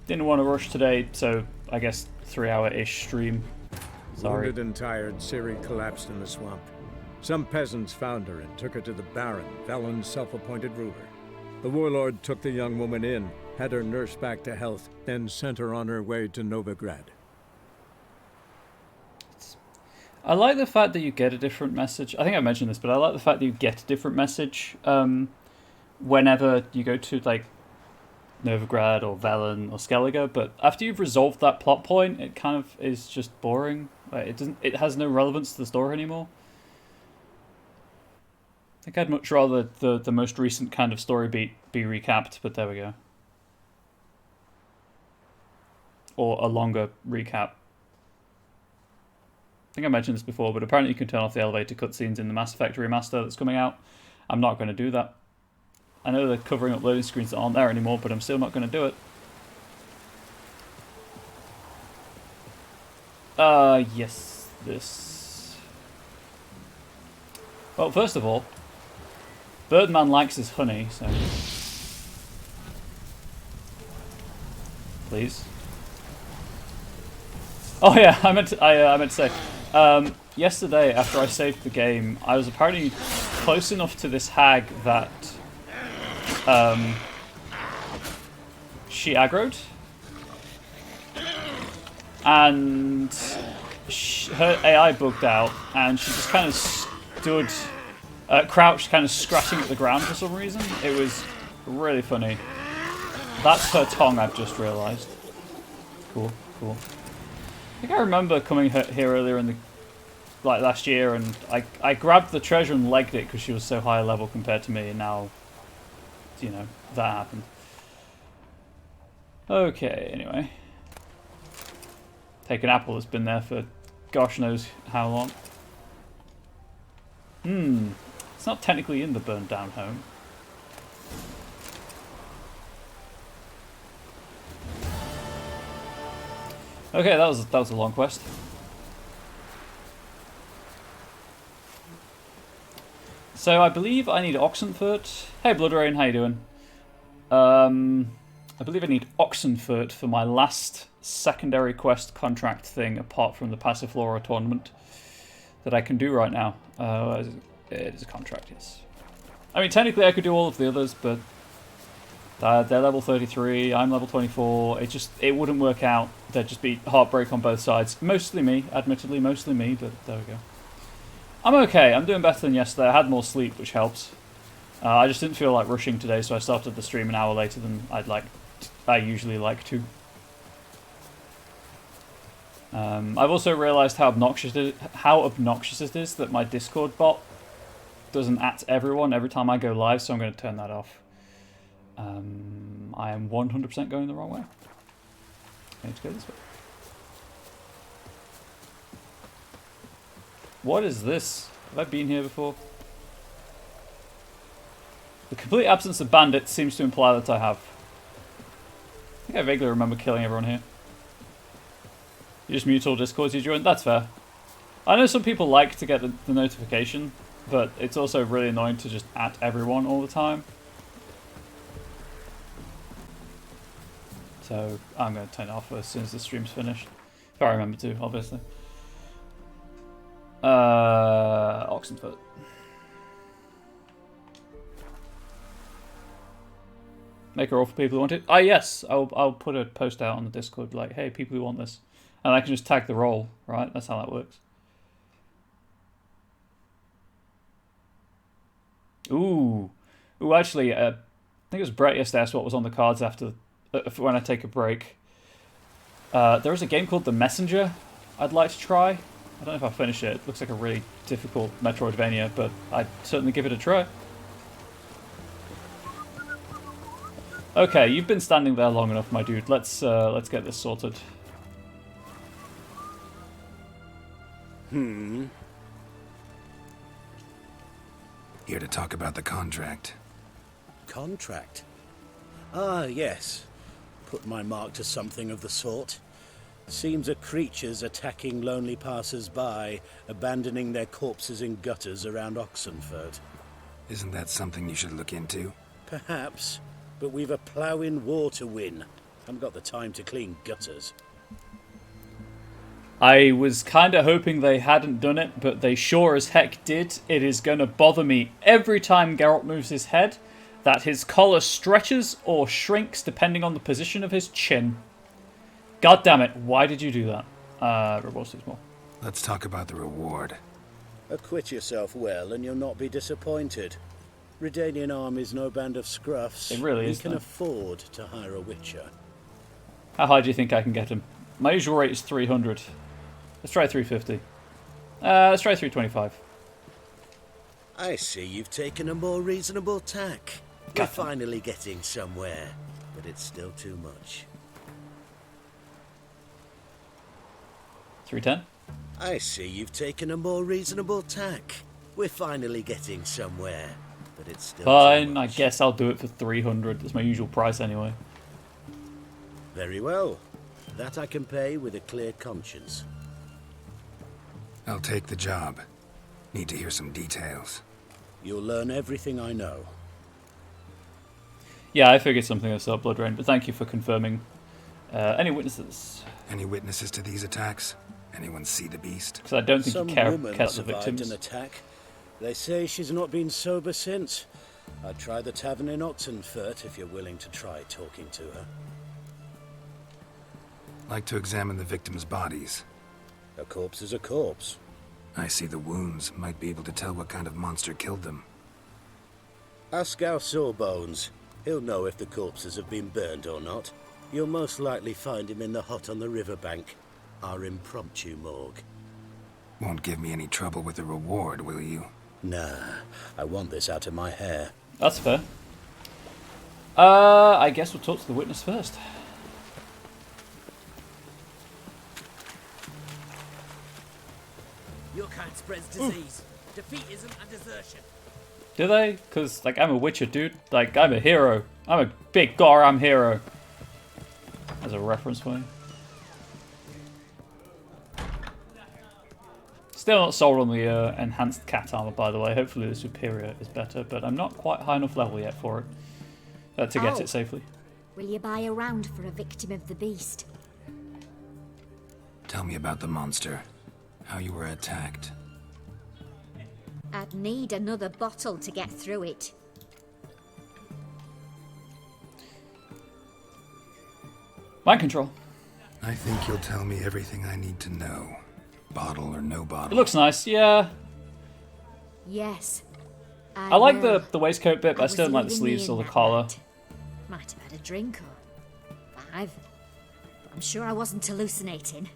Didn't want to rush today, so I guess 3-hour-ish stream. Sorry. Wounded and tired, Ciri collapsed in the swamp. Some peasants found her and took her to the Baron, Valen's self-appointed ruler. The warlord took the young woman in, had her nursed back to health, then sent her on her way to Novigrad. I like the fact that you get a different message. I think I mentioned this, but I like the fact that you get a different message whenever you go to like Novigrad or Velen or Skellige. But after you've resolved that plot point, it kind of is just boring. Like, it has no relevance to the story anymore. I think I'd much rather the most recent kind of story beat be recapped, but there we go. Or a longer recap. I think I mentioned this before, but apparently you can turn off the elevator cutscenes in the Mass Effect remaster that's coming out. I'm not going to do that. I know they're covering up loading screens that aren't there anymore, but I'm still not going to do it. Yes, this. Well, first of all, Birdman likes his honey, so. Please. Oh yeah, I meant to say. Yesterday, after I saved the game, I was apparently close enough to this hag that she aggroed, and her AI bugged out, and she just kind of stood, crouched, kind of scratching at the ground for some reason. It was really funny. That's her tongue, I've just realised. Cool, cool. I think I remember coming here earlier in the last year, and I grabbed the treasure and legged it because she was so high level compared to me, and now, you know, that happened. Okay, anyway. Take an apple that's been there for gosh knows how long. It's not technically in the burned down home. Okay, that was a long quest. So I believe I need Oxenfurt. Hey Bloodrain, how you doing? I believe I need Oxenfurt for my last secondary quest contract thing, apart from the Passiflora tournament that I can do right now. It is a contract, yes. I mean, technically I could do all of the others, but they're level 33, I'm level 24. It wouldn't work out. There'd just be heartbreak on both sides. Mostly me, admittedly, mostly me, but there we go. I'm okay. I'm doing better than yesterday. I had more sleep, which helps. I just didn't feel like rushing today, so I started the stream an hour later than I usually like to. I've also realised how obnoxious it is that my Discord bot doesn't at everyone every time I go live, so I'm going to turn that off. I am 100% going the wrong way. I need to go this way. What is this? Have I been here before? The complete absence of bandits seems to imply that I have. I think I vaguely remember killing everyone here. You just mute all Discords you join? That's fair. I know some people like to get the notification, but it's also really annoying to just at everyone all the time. So I'm going to turn it off as soon as the stream's finished. If I remember to, obviously. Oxenfurt. Make her offer people who want it. Ah, yes. I'll put a post out on the Discord like, hey, people who want this. And I can just tag the role, right? That's how that works. Ooh. Ooh, actually, I think it was Brett yesterday asked what was on the cards after when I take a break. There is a game called The Messenger I'd like to try. I don't know if I'll finish it. It looks like a really difficult Metroidvania, but I'd certainly give it a try. Okay, you've been standing there long enough, my dude. Let's get this sorted. Here to talk about the contract. Contract? Ah, yes. Put my mark to something of the sort. Seems a creature's attacking lonely passers-by, abandoning their corpses in gutters around Oxenfurt. Isn't that something you should look into? Perhaps, but we've a ploughing war to win. Haven't got the time to clean gutters. I was kind of hoping they hadn't done it, but they sure as heck did. It is going to bother me every time Geralt moves his head that his collar stretches or shrinks depending on the position of his chin. God damn it, why did you do that? Rewards 6 more. Let's talk about the reward. Acquit yourself well and you'll not be disappointed. Redanian army's no band of scruffs. It really is, We can though. afford to hire a witcher. How high do you think I can get him? My usual rate is 300. Let's try 350. Let's try 325. I see you've taken a more reasonable tack. We're God. finally getting somewhere, but it's still too much. 310? I see you've taken a more reasonable tack. We're finally getting somewhere, but it's still too Fine, I much. guess I'll do it for 300. That's my usual price anyway. Very well. That I can pay with a clear conscience. I'll take the job. Need to hear some details. You'll learn everything I know. Yeah, I figured something was up, Blood Rain, but thank you for confirming. Any witnesses? Any witnesses to these attacks? Anyone see the beast? Because I don't think Some you care woman about the survived victims. an attack. They say she's not been sober since. I'd try the tavern in Oxenfurt if you're willing to try talking to her. Like to examine the victims' bodies. A corpse is a corpse. I see the wounds. Might be able to tell what kind of monster killed them. Ask our Sawbones. He'll know if the corpses have been burned or not. You'll most likely find him in the hut on the riverbank. Our impromptu morgue. Won't give me any trouble with the reward, will you? Nah, I want this out of my hair. That's fair. I guess we'll talk to the witness first. Your kind spreads disease, defeatism, and desertion. Do they? Because, like, I'm a Witcher, dude. Like, I'm a hero. I'm a big Goram hero. As a reference for you. Still not sold on the enhanced cat armor, by the way. Hopefully the superior is better, but I'm not quite high enough level yet for it. To get it safely. Will you buy a round for a victim of the beast? Tell me about the monster. How you were attacked. I'd need another bottle to get through it. Mind control. I think you'll tell me everything I need to know. Bottle or no It bottle. looks nice, yeah. Yes. I like will. the waistcoat bit, but I was still don't like the leaving sleeves Ian or the that collar. night. Might have had a drink or 5. But I'm sure I wasn't hallucinating.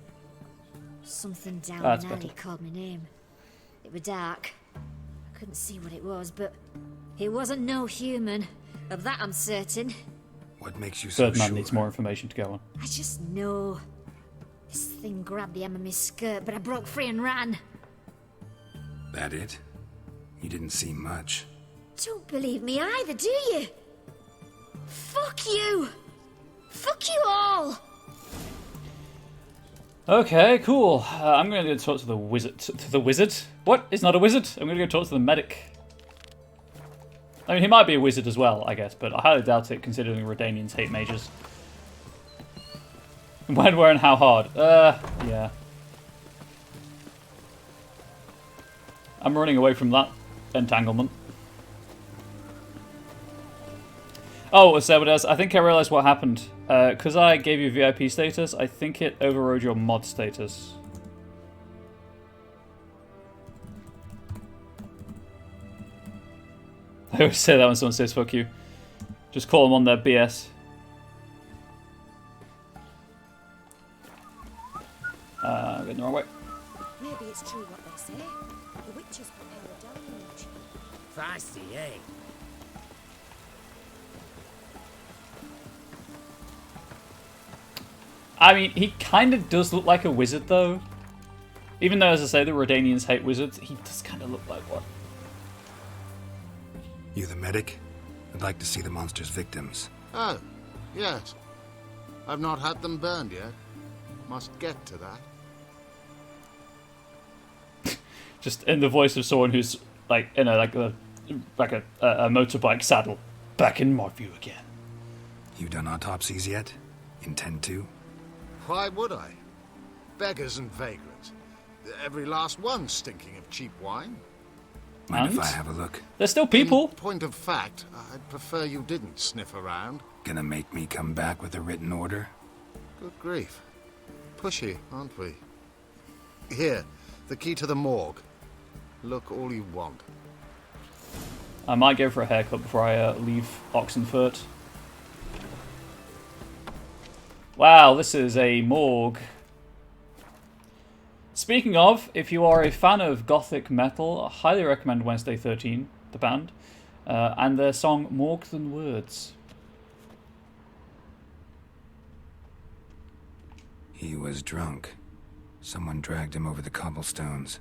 Something down That's an alley better. called my name. It was dark. I couldn't see what it was, but it wasn't no human. Of that I'm certain. What makes you so Third man sure? needs more information to go on. I just know. This thing grabbed the hem of my skirt, but I broke free and ran. That it? You didn't see much. Don't believe me either, do you? Fuck you! Fuck you all! Okay, cool. I'm going to go talk to the wizard. To the wizard? What? He's not a wizard? I'm going to go talk to the medic. I mean, he might be a wizard as well, I guess, but I highly doubt it, considering Redanians hate mages. When, where, and how hard? Yeah. I'm running away from that entanglement. Oh, so what else? I think I realised what happened. Because I gave you VIP status, I think it overrode your mod status. I always say that when someone says fuck you. Just call them on their BS. Going the wrong way. Maybe it's true what they say. The witches prepare a deluge. Feisty, eh? I mean, he kind of does look like a wizard, though. Even though, as I say, the Redanians hate wizards, he does kind of look like one. You the medic? I'd like to see the monster's victims. Oh, yes. I've not had them burned yet. Must get to that. Just in the voice of someone who's like in a motorbike saddle. Back in my view again. You done autopsies yet? Intend to? Why would I? Beggars and vagrants. Every last one stinking of cheap wine. Mind And? if I have a look? There's still people. In point of fact, I'd prefer you didn't sniff around. Gonna make me come back with a written order? Good grief. Pushy, aren't we? Here, the key to the morgue. Look all you want. I might go for a haircut before I leave Oxenfurt. Wow, this is a morgue. Speaking of, if you are a fan of gothic metal, I highly recommend Wednesday 13, the band, and their song Morgue Than Words. He was drunk. Someone dragged him over the cobblestones.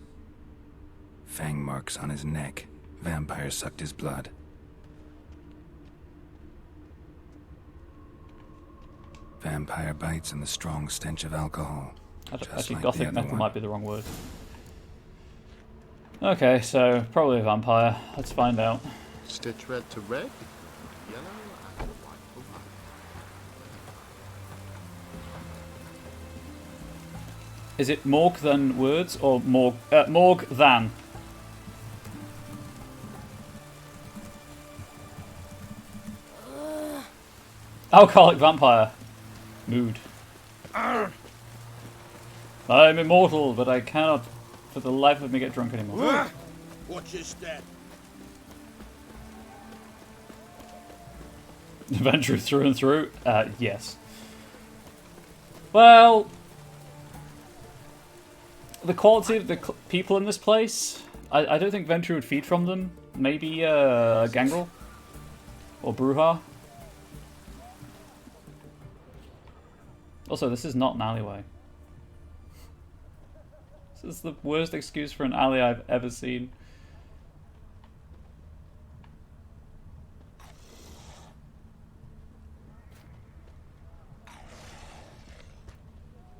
Fang marks on his neck. Vampire sucked his blood. Vampire bites and the strong stench of alcohol. Actually, like gothic the other metal one. might be the wrong word. Okay, so probably a vampire. Let's find out. Stitch red to red, yellow and white. Oh, my. Is it Morgue Than Words or Morgue Than? Alcoholic vampire. Mood. I am immortal, but I cannot for the life of me get drunk anymore. Watch your step. Adventure through and through? Yes. Well, the quality of the people in this place, I don't think Venture would feed from them. Maybe Gangrel or Bruja. Also, this is not an alleyway. This is the worst excuse for an alley I've ever seen.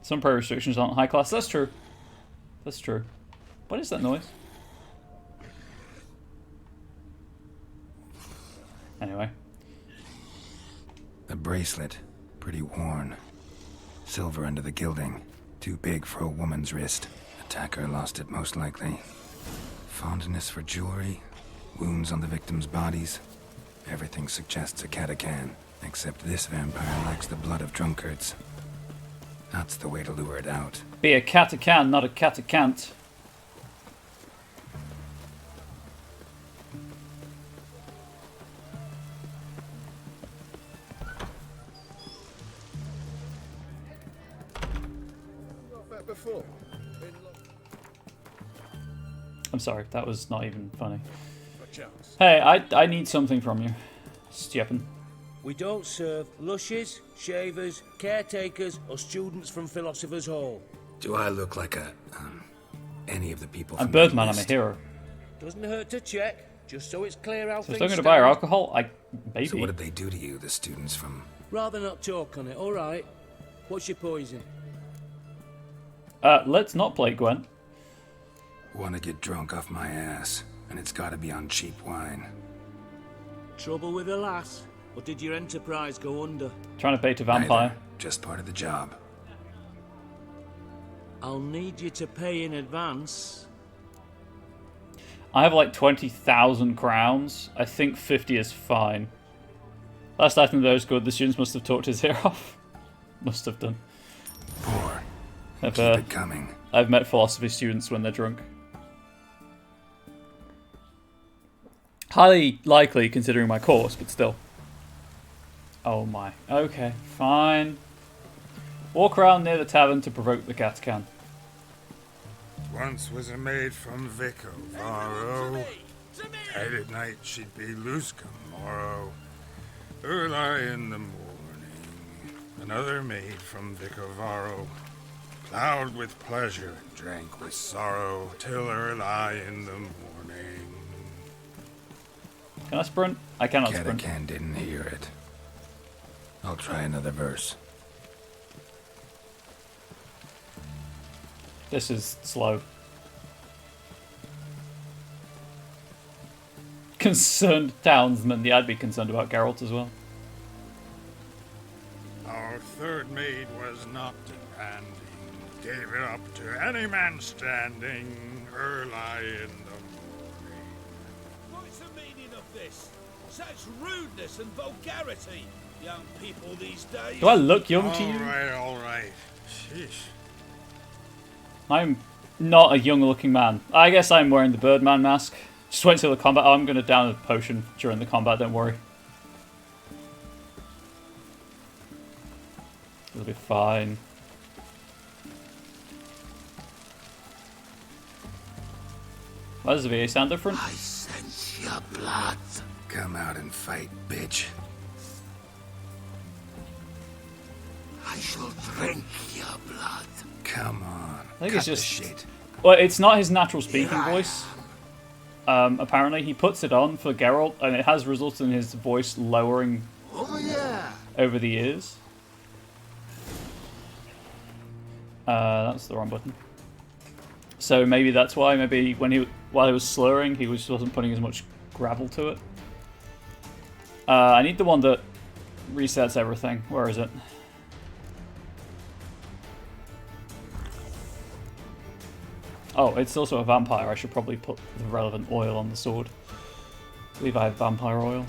Some prey restrictions aren't high class. That's true. That's true. What is that noise? Anyway. A bracelet. Pretty worn. Silver under the gilding. Too big for a woman's wrist. Attacker lost it most likely. Fondness for jewelry. Wounds on the victim's bodies. Everything suggests a catachan. Except this vampire likes the blood of drunkards. That's the way to lure it out. Be a catacan, not a catacant. Before. I'm sorry, that was not even funny. Hey, I need something from you, Stjepan. We don't serve lushes, shavers, caretakers, or students from Philosopher's Hall. Do I look like any of the people I'm from Birdman, that I'm a list? hero. Doesn't hurt to check, just so it's clear how So things still going to buy her stand. alcohol? Maybe. So what did they do to you, the students from... Rather not talk on it, alright. What's your poison? Let's not play Gwen. Want to get drunk off my ass, and it's got to be on cheap wine. Trouble with a lass? Or did your enterprise go under? Trying to bait a vampire. Neither. Just part of the job. I'll need you to pay in advance. I have like 20,000 crowns. I think 50 is fine. Last I think those good. The students must have talked his ear off. Must have done. Poor. I've, Keep it coming. I've met philosophy students when they're drunk. Highly likely considering my course, but still. Oh my. Okay, fine. Walk around near the tavern to provoke the catachan. Once was a maid from Vicovaro. Tight at night she'd be loose come morrow. Early in the morning, another maid from Vicovaro. Plowed with pleasure and drank with sorrow till early in the morning. Can I sprint? I cannot sprint. Catachan didn't hear it. I'll try another verse. This is slow. Concerned townsman. Yeah, I'd be concerned about Geralt as well. Our third maid was not demanding, gave it up to any man standing, early in the morning. What's the meaning of this? Such rudeness and vulgarity. Young people these days. Do I look young to you? All right. Sheesh. I'm not a young-looking man. I guess I'm wearing the Birdman mask. Just wait till the combat. Oh, I'm going to down a potion during the combat, don't worry. It'll be fine. Why does the VA sound different? I sense your blood. Come out and fight, bitch. I shall drink your blood. Come on. I think cut it's just the shit. Well, it's not his natural speaking voice. Apparently, he puts it on for Geralt, and it has resulted in his voice lowering over the years. That's the wrong button. So maybe that's why. Maybe while he was slurring, he wasn't putting as much gravel to it. I need the one that resets everything. Where is it? Oh, it's also a vampire. I should probably put the relevant oil on the sword. I believe I have vampire oil.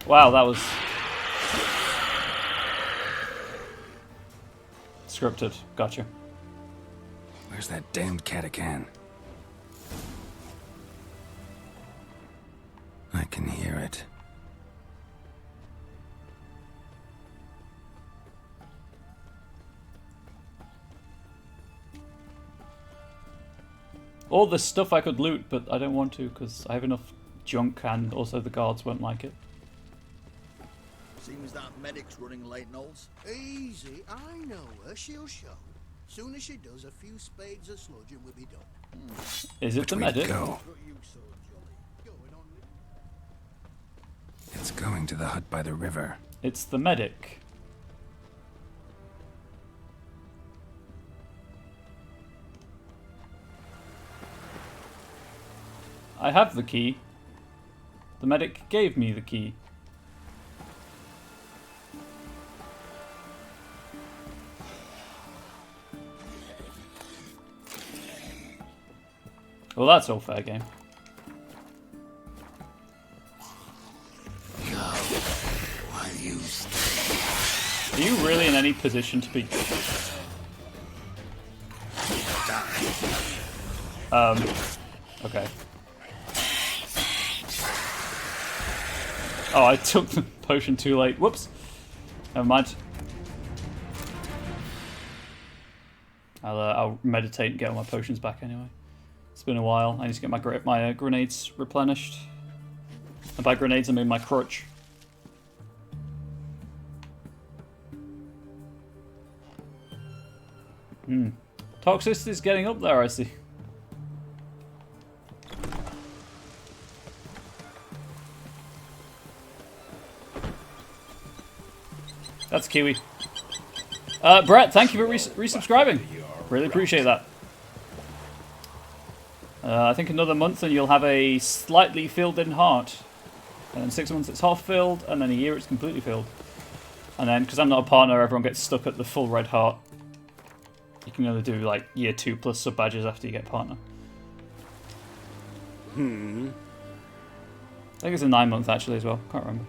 Wow, that was scripted. Gotcha. Where's that damned catachan? I can hear it. All this stuff I could loot, but I don't want to because I have enough junk and also the guards won't like it. Seems that medic's running late, Knowles. Easy, I know her. She'll show. Soon as she does, a few spades of sludge and we'll be done. Is it the medic? Go? It's going to the hut by the river. It's the medic. I have the key. The medic gave me the key. Well, that's all fair game. Are you really in any position to be... Okay. Oh, I took the potion too late. Whoops. Never mind. I'll meditate and get all my potions back anyway. It's been a while. I need to get my grenades replenished. And by grenades, I mean my crutch. Toxicity is getting up there, I see. That's Kiwi. Brett, thank you for resubscribing. Really appreciate that. I think another month and you'll have a slightly filled-in heart. And then 6 months it's half filled, and then a year it's completely filled. And then, because I'm not a partner, everyone gets stuck at the full red heart. You can only do like year 2 plus sub badges after you get partner. I think it's a 9-month actually as well. Can't remember.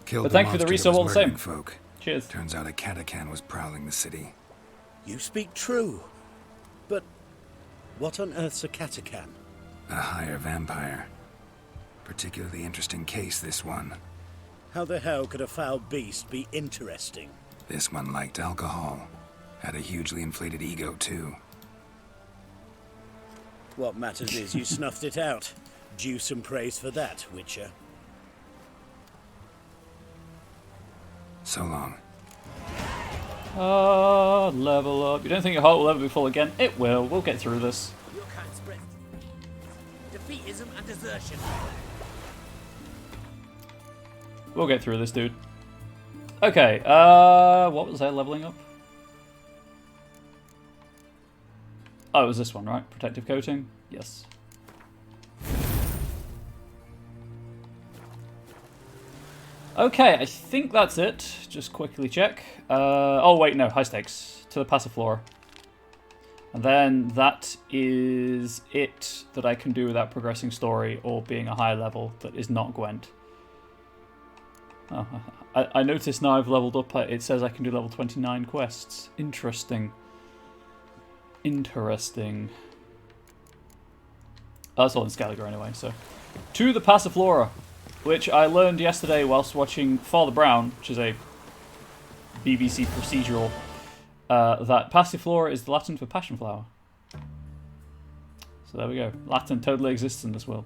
Killed But thank you for the monster that resub all was the same. murdering folk. Cheers. Turns out a catachan was prowling the city. You speak true. But what on earth's a catachan? A higher vampire. Particularly interesting case, this one. How the hell could a foul beast be interesting? This one liked alcohol. Had a hugely inflated ego, too. What matters is you snuffed it out. Due some praise for that, Witcher. So long. Level up. You don't think your heart will ever be full again? It will. We'll get through this. Your kind spread defeatism and desertion. We'll get through this, dude. Okay, what was I leveling up? Oh, it was this one, right? Protective coating? Yes. Okay, I think that's it. Just quickly check. Oh wait, no, high stakes. To the Passiflora. And then that is it that I can do without progressing story or being a high level that is not Gwent. Oh, I noticed now I've leveled up, it says I can do level 29 quests. Interesting. Interesting. Oh, that's all in Skelliger anyway, so. To the Passiflora, which I learned yesterday whilst watching Father Brown, which is a BBC procedural, that Passiflora is the Latin for passion flower. So there we go. Latin totally exists in this world.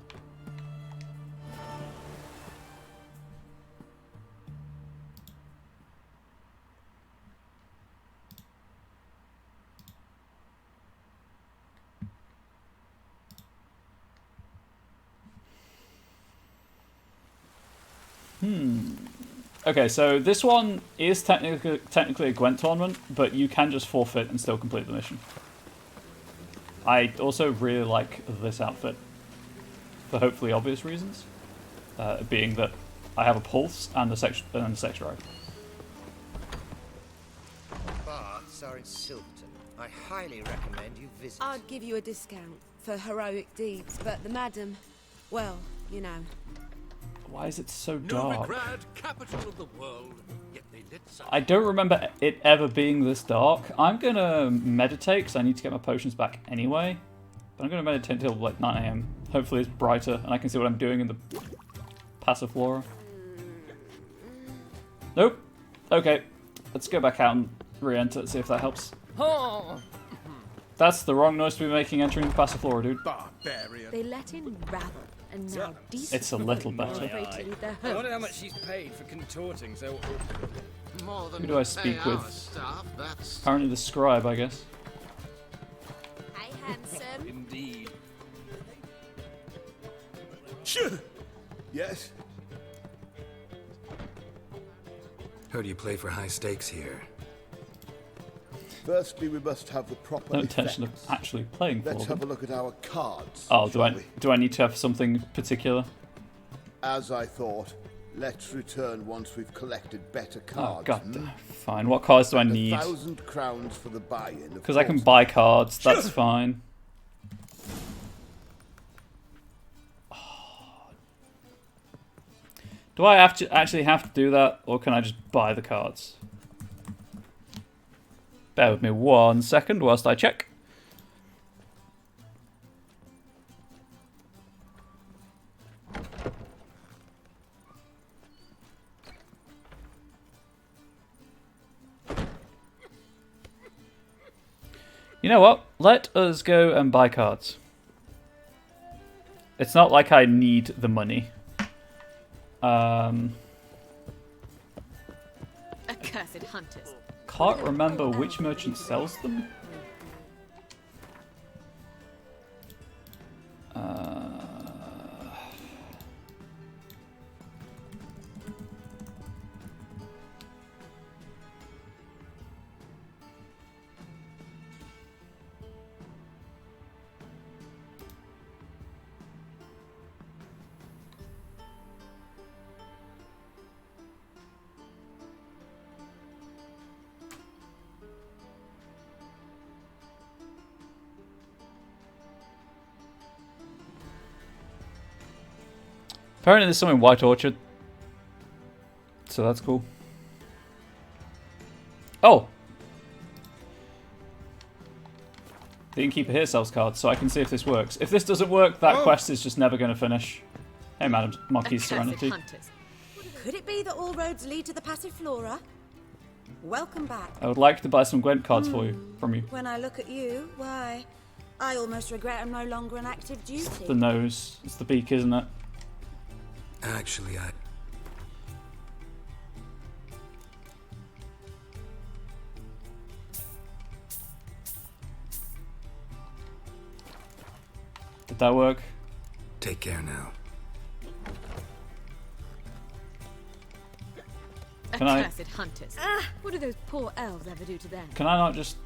Okay, so this one is technically a Gwent tournament, but you can just forfeit and still complete the mission. I also really like this outfit, for hopefully obvious reasons, being that I have a pulse and a sex drive. Baths are in Silverton. I highly recommend you visit. I'd give you a discount for heroic deeds, but the madam, well, you know. Why is it so dark? Novigrad, capital of the world, yet they lit some... I don't remember it ever being this dark. I'm gonna meditate because I need to get my potions back anyway. But I'm gonna meditate until like 9 AM. Hopefully it's brighter and I can see what I'm doing in the Passiflora. Nope. Okay. Let's go back out and re-enter, see if that helps. That's the wrong noise to be making entering the Passiflora, dude. Barbarian. They let in rabble, and now decent It's a little folk are better. afraid to leave their I wonder how homes. much she's paid for contorting so... More than Who do I we speak pay with? our staff, that's... Apparently the scribe, I guess. Hi, handsome. Indeed. Yes? Heard you play for high stakes here. Firstly, we must have the proper No intention of effects. actually playing for Let's have a them. look at our cards. Oh, shall we? do I need to have something particular? As I thought, let's return once we've collected better Oh cards. god, fine. What cards do I need? 1,000 crowns for the buy-in. Because I can buy cards, that's fine. Do I actually have to do that, or can I just buy the cards? Bear with me 1 second whilst I check. You know what? Let us go and buy cards. It's not like I need the money. Accursed hunters. Can't remember which merchant sells them. Apparently there's some in White Orchard. So that's cool. Oh! The innkeeper here sells cards, so I can see if this works. If this doesn't work, that quest is just never going to finish. Hey, Madam Marquis Serenity. Hunters. Could it be that all roads lead to the Passiflora? Welcome back. I would like to buy some Gwent cards for you, from you. When I look at you, why, I almost regret I'm no longer on active duty. The nose. It's the beak, isn't it? Actually, Did that work? take care now. Can I- Accursed hunters. What do those poor elves ever do to them? Can I not just...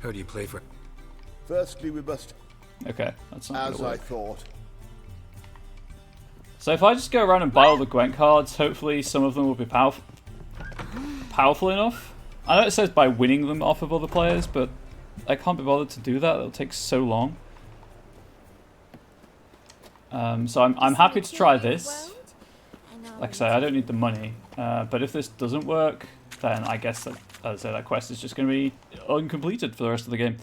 Who do you play for? Firstly, we must. Okay, that's not As gonna I work. thought. So if I just go around and buy all the Gwent cards, hopefully some of them will be powerful enough. I know it says by winning them off of other players, but I can't be bothered to do that. It'll take so long. So I'm happy to try this. Like I say, I don't need the money. But if this doesn't work, then I guess that, as I say, that quest is just going to be uncompleted for the rest of the game.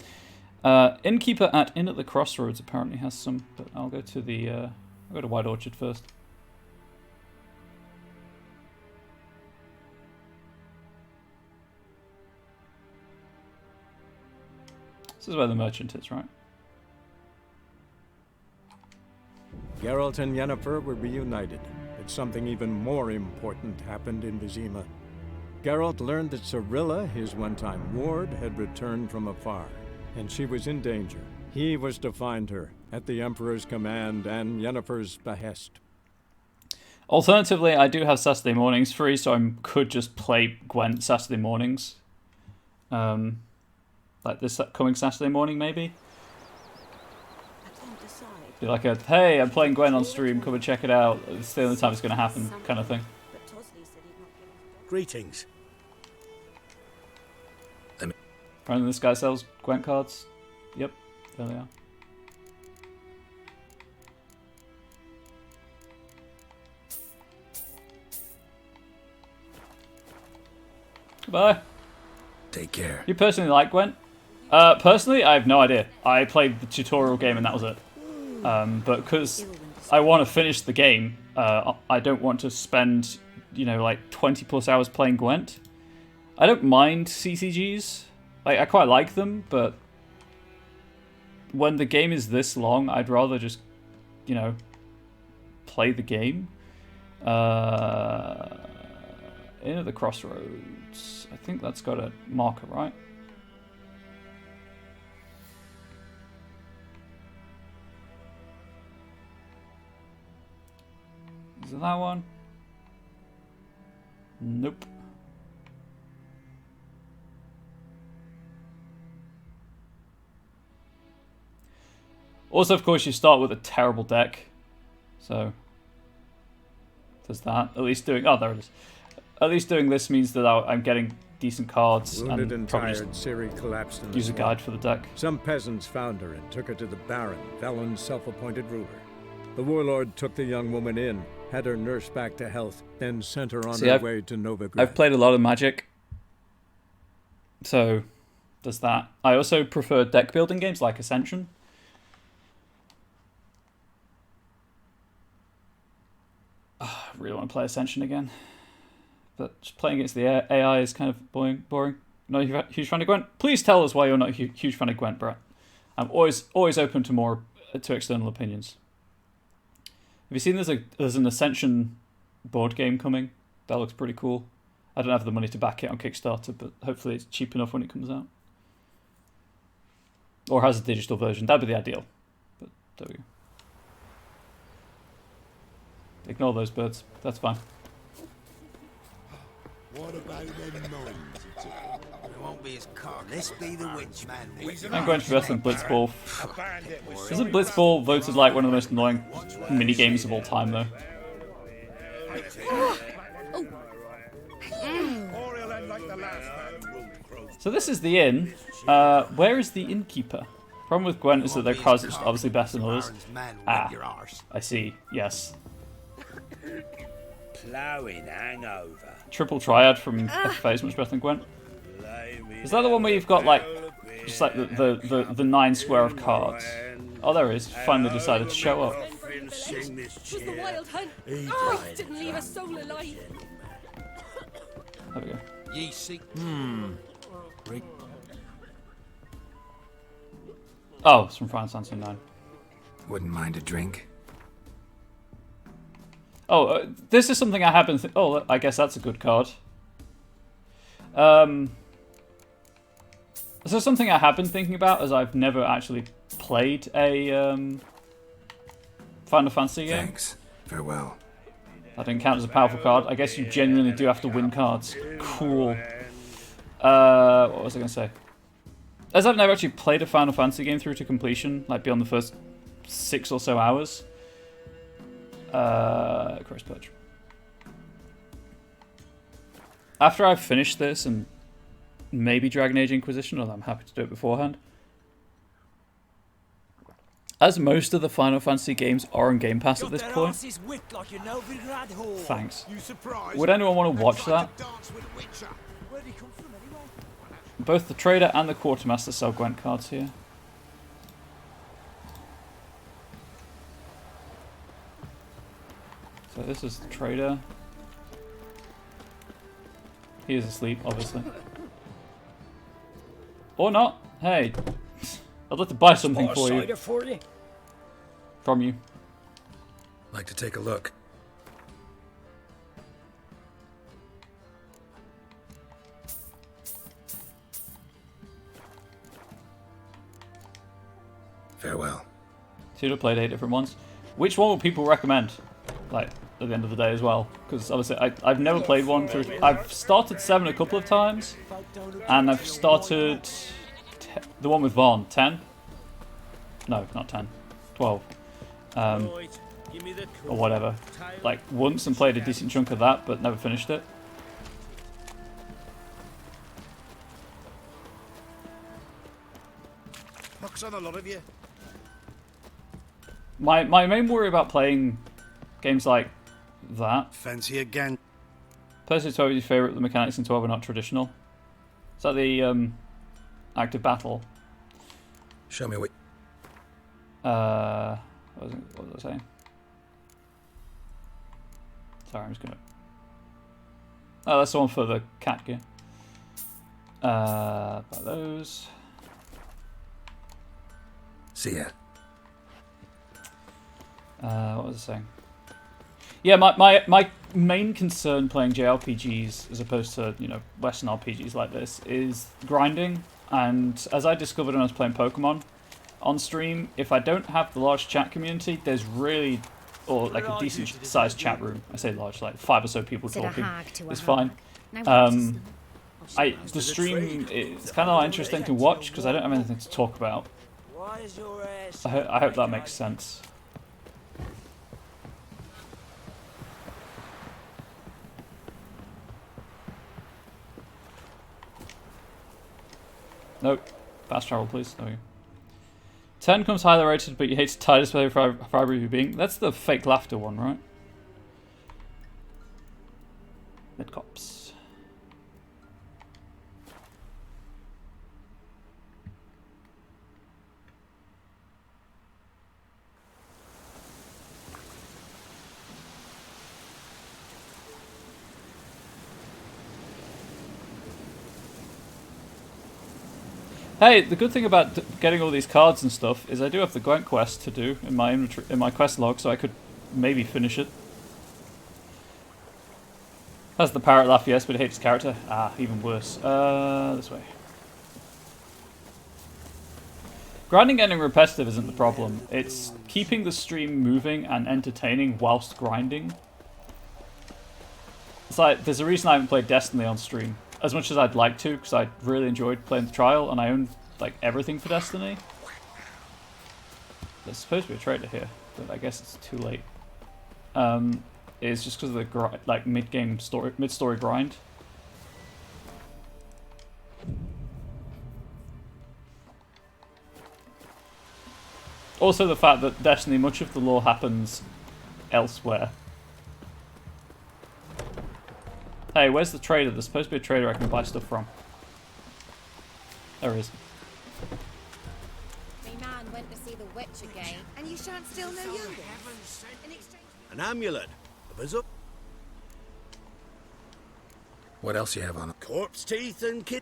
Innkeeper at Inn at the Crossroads apparently has some, but I'll go to the I'll go to White Orchard first. This is where the merchant is, right? Geralt and Yennefer were reunited, but something even more important happened in Vizima. Geralt learned that Cirilla, his one-time ward, had returned from afar, and she was in danger. He was to find her, at the Emperor's command and Yennefer's behest. Alternatively, I do have Saturday mornings free, so I could just play Gwent Saturday mornings. Like this coming Saturday morning, maybe? Be like a, hey, I'm playing Gwent on stream, come and check it out. It's the only time it's going to happen, kind of thing. Greetings. Apparently this guy sells Gwent cards. Yep, there they are. Goodbye. Take care. You personally like Gwent? Personally, I have no idea. I played the tutorial game and that was it. But because I want to finish the game, I don't want to spend, you know, like 20 plus hours playing Gwent. I don't mind CCGs. I quite like them, but when the game is this long, I'd rather just, you know, play the game. Inn at the Crossroads. I think that's got a marker, right? Is it that one? Nope. Also, of course, you start with a terrible deck. So, there's that. At least doing... Oh, there it is. At least doing this means that I'm getting decent cards. Wounded and probably tired, Ciri collapsed in the use a swamp. guide for the deck. Some peasants found her and took her to the Baron, Velen's self-appointed ruler. The warlord took the young woman in, had her nursed back to health, then sent her on her way to Novigrad. I've played a lot of Magic, so there's that. I also prefer deck building games like Ascension. I really want to play Ascension again, but just playing against the AI is kind of boring. Not a huge fan of Gwent. Please tell us why you're not a huge fan of Gwent, Brett. I'm always open to external opinions. Have you seen there's an Ascension board game coming? That looks pretty cool. I don't have the money to back it on Kickstarter, but hopefully it's cheap enough when it comes out. Or has a digital version. That'd be the ideal. But there we go. Ignore those birds. That's fine. What about them gnomes? It won't be as cock. This be the witch man. I'm going to invest in Blitzball. Isn't Blitzball voted like one of the most annoying mini games of all time, though? So this is the inn. Where is the innkeeper? Problem with Gwent is that their cards are just obviously better than others. Ah, I see. Yes. Plowing hangover. Triple Triad from FFA is much better than Gwent. Is that the one where you've got like just like the 9 square of cards? Oh, there he is. Finally decided to show up. It was the wild hunt. Oh, didn't leave a soul alive. There we go. Ye seek. Oh, it's from Final Fantasy 9. Wouldn't mind a drink. Oh, this is something I have been... Oh, I guess that's a good card. This is something I have been thinking about, as I've never actually played a Final Fantasy game. Thanks. Farewell. That didn't count as a powerful card. I guess you genuinely do have to win cards. Cool. What was I going to say? As I've never actually played a Final Fantasy game through to completion, like beyond the first 6 or so hours. Cross Purge. After I've finished this and maybe Dragon Age Inquisition, although I'm happy to do it beforehand. As most of the Final Fantasy games are on Game Pass at this point. Thanks. Would anyone want to watch that? Both the Trader and the Quartermaster sell Gwent cards here. So this is the Trader. He is asleep, obviously. Or not. Hey, I'd like to buy something for you. From you. Like to take a look. Farewell. So you've played 8 different ones. Which one would people recommend? Like, at the end of the day as well? Because obviously I've never played one through... I've started 7 a couple of times. And I've started... the one with Vaughn. 10? No, not 10. 12. Or whatever. Like, once and played a decent chunk of that, but never finished it. Pox on a lot of you. My main worry about playing games like that... Fancy again. Personally, 12 is your favourite, the mechanics in 12 are not traditional. Is that the active battle? Show me what... what was I saying? Sorry, I'm just gonna... Oh, that's the one for the cat gear. Buy those. See ya. What was I saying? Yeah, my main concern playing JRPGs as opposed to, you know, Western RPGs like this is grinding. And as I discovered when I was playing Pokemon on stream, if I don't have the large chat community, there's really, or like a decent sized chat room. I say large, like 5 or so people talking. It's fine. The stream is kind of interesting to watch because I don't have anything to talk about. I hope that makes sense. Nope. Fast travel, please. There we go. 10 comes highly rated, but you hate Titus for fiber you being. That's the fake laughter one, right? Mid cops. Hey, the good thing about getting all these cards and stuff is I do have the Gwent quest to do in my inventory, in my quest log, so I could maybe finish it. Has the parrot laugh, yes, but it hates his character. Ah, even worse. This way. Grinding getting repetitive isn't the problem. It's keeping the stream moving and entertaining whilst grinding. It's like, there's a reason I haven't played Destiny on stream. As much as I'd like to, because I really enjoyed playing the trial, and I own like everything for Destiny. There's supposed to be a traitor here, but I guess it's too late. It's just because of the like mid-game story, mid-story grind. Also, the fact that Destiny, much of the lore happens elsewhere. Hey, where's the trader? There's supposed to be a trader I can buy stuff from. There is. My man went to see the witch again, and you shan't still know you. An amulet. A visit. What else you have on it? Corpse teeth and kid.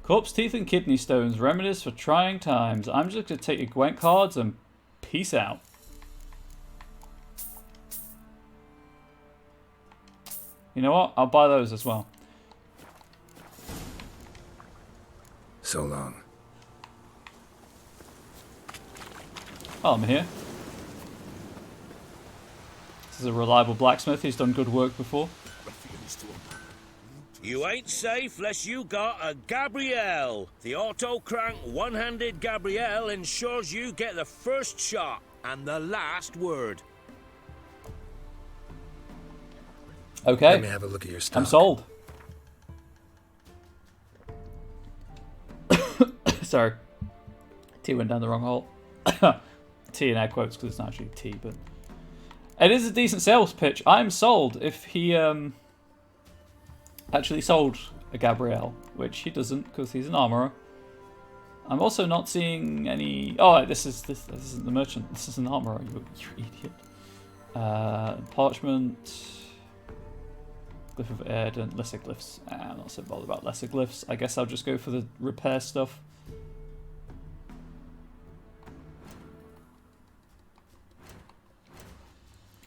Corpse teeth and kidney stones, remedies for trying times. I'm just gonna take your Gwent cards and peace out. You know what? I'll buy those as well. So long. Oh, I'm here. This is a reliable blacksmith. He's done good work before. You ain't safe less you got a Gabrielle. The auto-crank one-handed Gabrielle ensures you get the first shot and the last word. Okay. Let me have a look at your stock. I'm sold. Sorry. T went down the wrong hole. T in air quotes because it's not actually T, but it is a decent sales pitch. I'm sold. If he actually sold a Gabrielle, which he doesn't because he's an armorer. I'm also not seeing any. Oh, this isn't the merchant. This is an armorer. You idiot. Parchment. Glyph of Air and lesser glyphs. I'm not so bothered about lesser glyphs. I guess I'll just go for the repair stuff.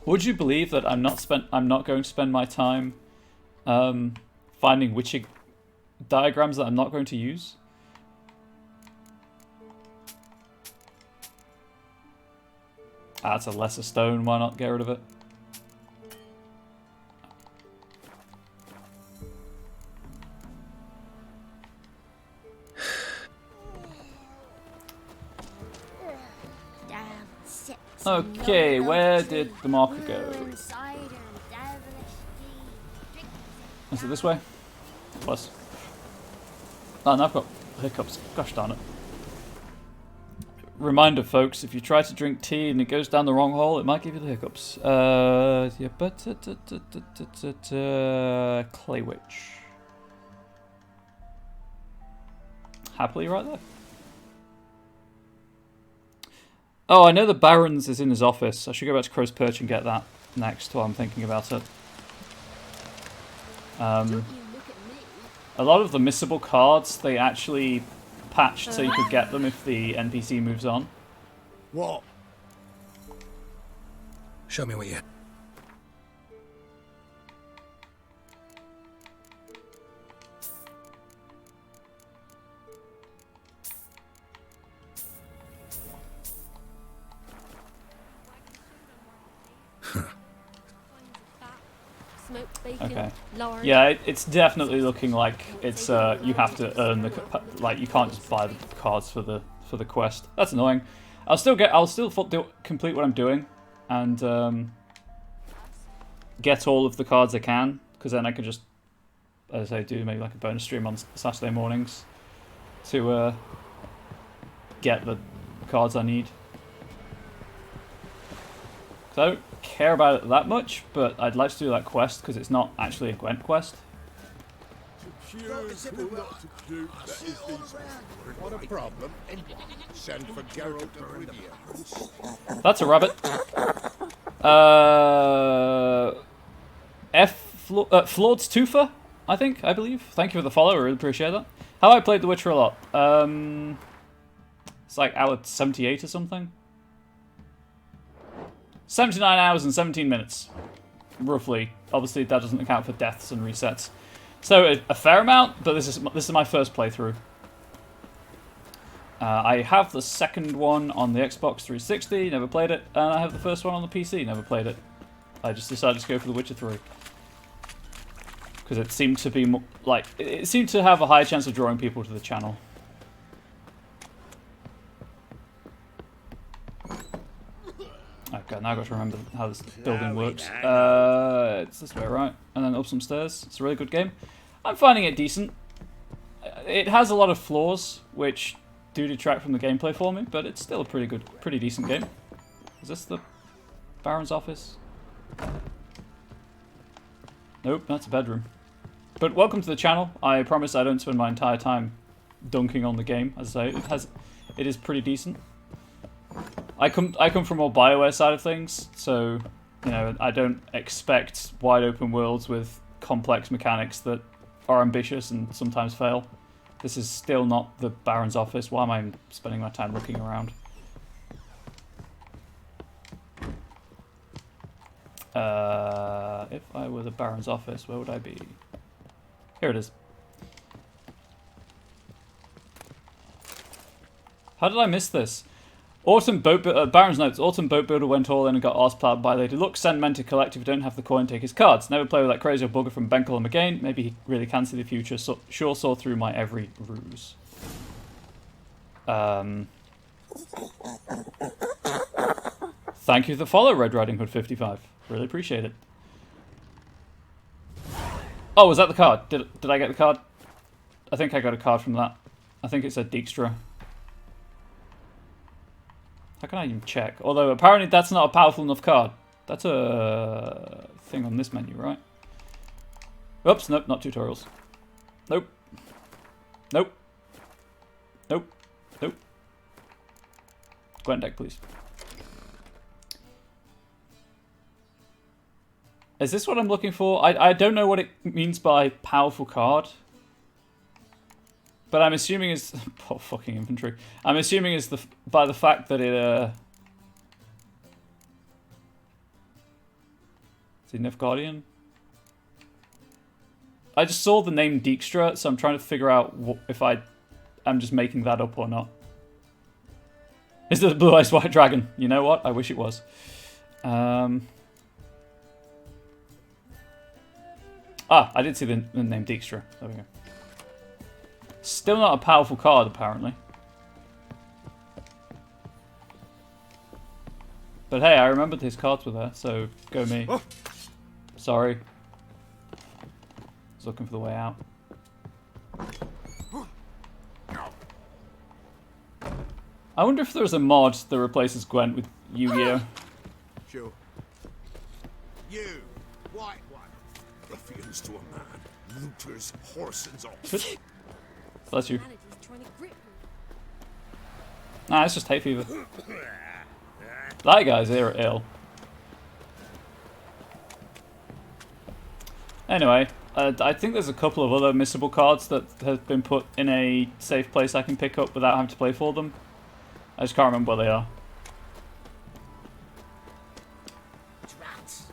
Would you believe that I'm not going to spend my time finding witching diagrams that I'm not going to use? That's a lesser stone. Why not get rid of it? Okay, where did the marker go? Is it this way? Plus. Oh, and I've got hiccups. Gosh darn it. Reminder, folks, if you try to drink tea and it goes down the wrong hole, it might give you the hiccups. Yeah, but Clay Witch. Happily right there. Oh, I know the Baron's is in his office. I should go back to Crow's Perch and get that next while I'm thinking about it. A lot of the missable cards, they actually patched so you could get them if the NPC moves on. What? Show me what you... Okay. Yeah, it's definitely looking like it's you have to earn the you can't just buy the cards for the quest. That's annoying. I'll still complete what I'm doing and get all of the cards I can, because then I can just, as I do, maybe like a bonus stream on Saturday mornings to get the cards I need. So I don't care about it that much, but I'd like to do that quest because it's not actually a Gwent quest. What a problem. Send for Geralt to Rydia. That's a rabbit. Flawed's Tufa, I believe. Thank you for the follow, I really appreciate that. How I played The Witcher a lot. It's like hour 78 or something. 79 hours and 17 minutes, roughly. Obviously, that doesn't account for deaths and resets. So a fair amount, but this is my first playthrough. I have the second one on the Xbox 360, never played it, and I have the first one on the PC, never played it. I just decided to go for The Witcher 3 because it seemed to be it seemed to have a higher chance of drawing people to the channel. Okay, now I've got to remember how this building works. It's this way, right? And then up some stairs. It's a really good game. I'm finding it decent. It has a lot of flaws, which do detract from the gameplay for me, but it's still a pretty decent game. Is this the Baron's office? Nope, that's a bedroom. But welcome to the channel. I promise I don't spend my entire time dunking on the game. As I say, it is pretty decent. I come from more BioWare side of things, so you know I don't expect wide open worlds with complex mechanics that are ambitious and sometimes fail. This is still not the Baron's office. Why am I spending my time looking around? If I were the Baron's office, where would I be? Here it is. How did I miss this? Autumn boat Baron's notes. Autumn boat builder went all in and got arse plowed by Lady Luck. Send men to collect if you don't have the coin. Take his cards. Never play with that crazy old bugger from Benkelum again. Maybe he really can see the future. Sure saw through my every ruse. Thank you for the follow, Red Riding Hood 55. Really appreciate it. Oh, was that the card? Did I get the card? I think I got a card from that. I think it said Dijkstra. How can I even check? Although apparently that's not a powerful enough card. That's a thing on this menu, right? Oops, nope, not tutorials. Nope. Nope. Nope. Nope. Gwent deck, please. Is this what I'm looking for? I don't know what it means by powerful card. But I'm assuming it's... Poor fucking infantry. I'm assuming it's by the fact that it... Is it Nilfgaardian? I just saw the name Dijkstra, so I'm trying to figure out if I'm just making that up or not. Is it the Blue-Eyed White Dragon? You know what? I wish it was. Ah, I did see the name Dijkstra. There we go. Still not a powerful card, apparently. But hey, I remembered his cards were there, so go me. Oh. Sorry. Was looking for the way out. I wonder if there's a mod that replaces Gwent with Yu-Gi-Oh! Sure. You, white one. Ruffians to a man. Looters, horsens all. Bless you. Nah, it's just hay fever. That guy's ill. Anyway, I think there's a couple of other missable cards that have been put in a safe place I can pick up without having to play for them. I just can't remember where they are.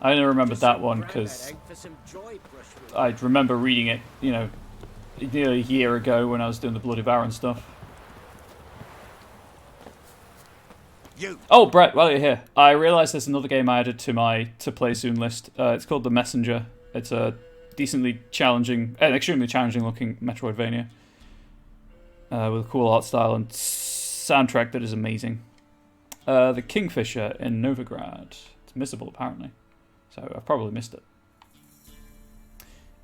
I only remembered that one because I remember reading it, you know, nearly a year ago when I was doing the Bloody Baron stuff. Oh, Brett, while you're here, I realised there's another game I added to my to-play soon list. It's called The Messenger. It's a decently challenging, extremely challenging-looking Metroidvania with a cool art style and soundtrack that is amazing. The Kingfisher in Novigrad. It's missable, apparently. So I've probably missed it.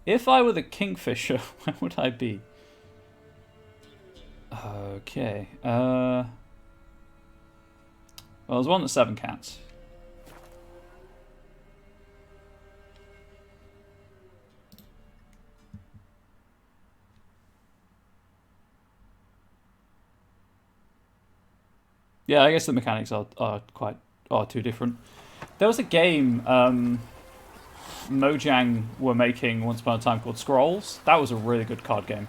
If I were the Kingfisher, where would I be? Okay. Well, there's one that's 7 cats. Yeah, I guess the mechanics are too different. There was a game Mojang were making once upon a time called Scrolls. That was a really good card game.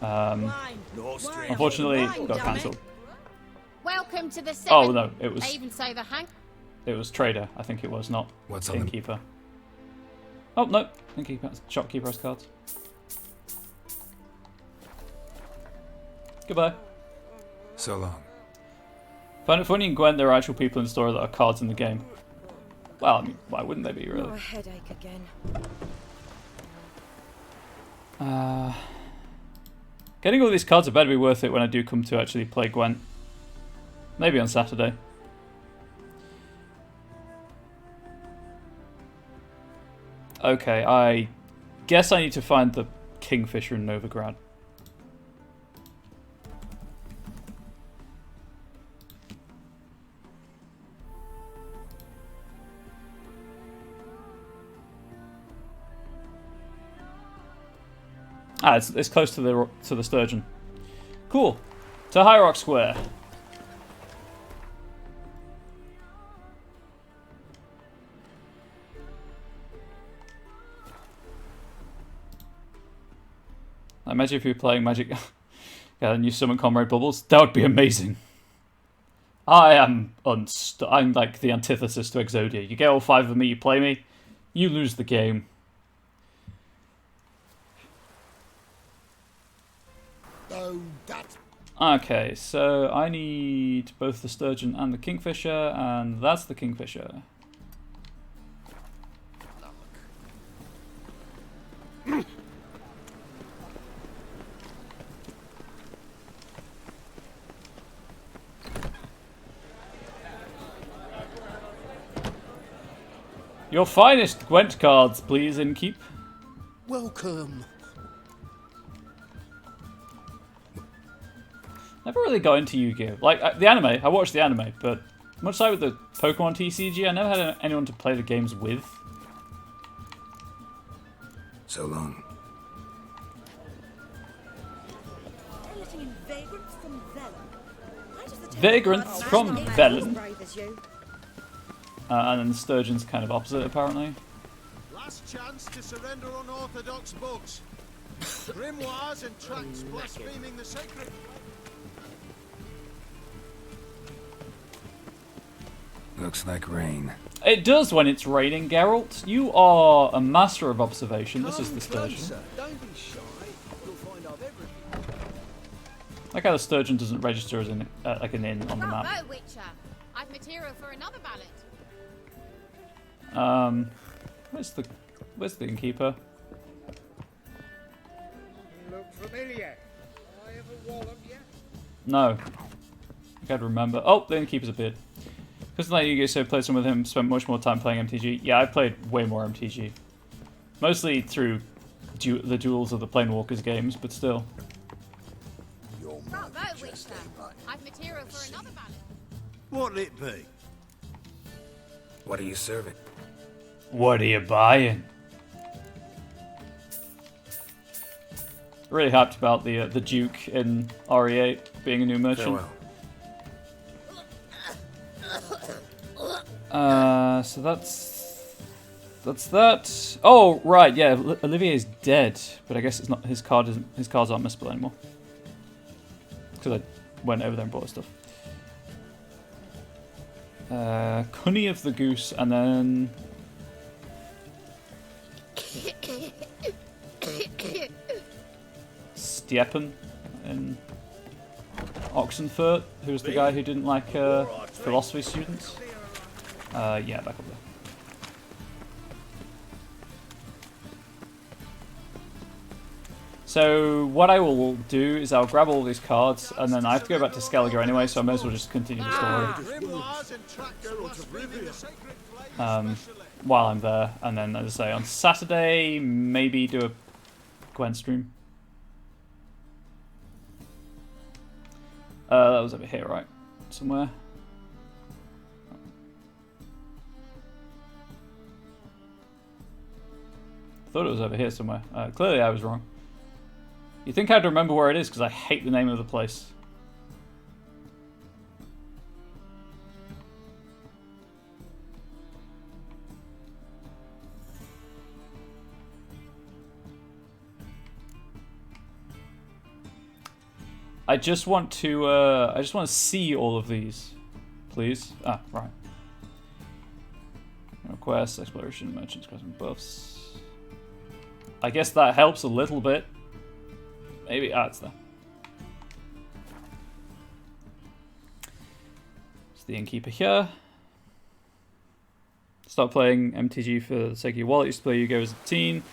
Unfortunately, it got cancelled. Welcome to the Oh no, it was. I even say the hang. It was Trader, I think it was, not What's Innkeeper. Oh no, Innkeeper, Shopkeeper has cards. Goodbye. So long. Find it funny in Gwent there are actual people in the story that are cards in the game. Well, I mean, why wouldn't they be, really? Oh, a headache again. Getting all these cards, better be worth it when I do come to actually play Gwent. Maybe on Saturday. Okay, I guess I need to find the Kingfisher in Novigrad. Ah, it's close to the Sturgeon. Cool. To High Rock Square. I imagine if you're playing Magic, yeah, and you summon Comrade Bubbles, that would be amazing. I'm like the antithesis to Exodia. You get all 5 of me, you play me, you lose the game. Oh, that Okay, so I need both the sturgeon and the kingfisher, and that's the kingfisher. Your finest Gwent cards, please, Innkeep. Welcome. Never really got into Yu-Gi-Oh! Like, the anime, I watched the anime, but much like with the Pokemon TCG, I never had anyone to play the games with. So long. Vagrants from Velen. And then the sturgeon's kind of opposite, apparently. Last chance to surrender unorthodox bugs. Grimoires and tracts blaspheming the sacred. Looks like rain. It does when it's raining, Geralt. You are a master of observation. This is the sturgeon. Don't be shy. You'll find out everything. Like how the sturgeon doesn't register as like an inn on the map. Bravo, Witcher. I've material for another ballot. Where's the innkeeper? Look familiar. I ever wallop yet? No. I gotta remember. Oh, the innkeeper's appeared. Because like you guys played some with him, spent much more time playing MTG. Yeah, I played way more MTG. Mostly through the duels of the Planewalkers games, but still. Bravo, Witcher. I've material for another ballot. What'll it be? What are you serving? What are you buying? Really hyped about the Duke in RE8 being a new merchant. Farewell. So that's that. Oh right, yeah. Olivier's dead, but I guess it's not his cards aren't missable anymore. Because I went over there and bought stuff. Cunny of the Goose, and then Stiepan in Oxenfurt, who was the guy who didn't like philosophy students. Yeah, back up there. So what I will do is I'll grab all these cards, and then I have to go back to Skellige anyway, so I may as well just continue the story while I'm there. And then, as I say, on Saturday, maybe do a Gwent stream. That was over here, right? Somewhere. Thought it was over here somewhere. Clearly I was wrong. You'd think I'd remember where it is, because I hate the name of the place. I just want to see all of these, please. Ah, right. Quests, exploration, merchants, quests, and buffs. I guess that helps a little bit. Maybe it's there. It's the innkeeper here. Start playing MTG for the sake of your wallet. Used to play Yu-Gi-Oh! As a teen.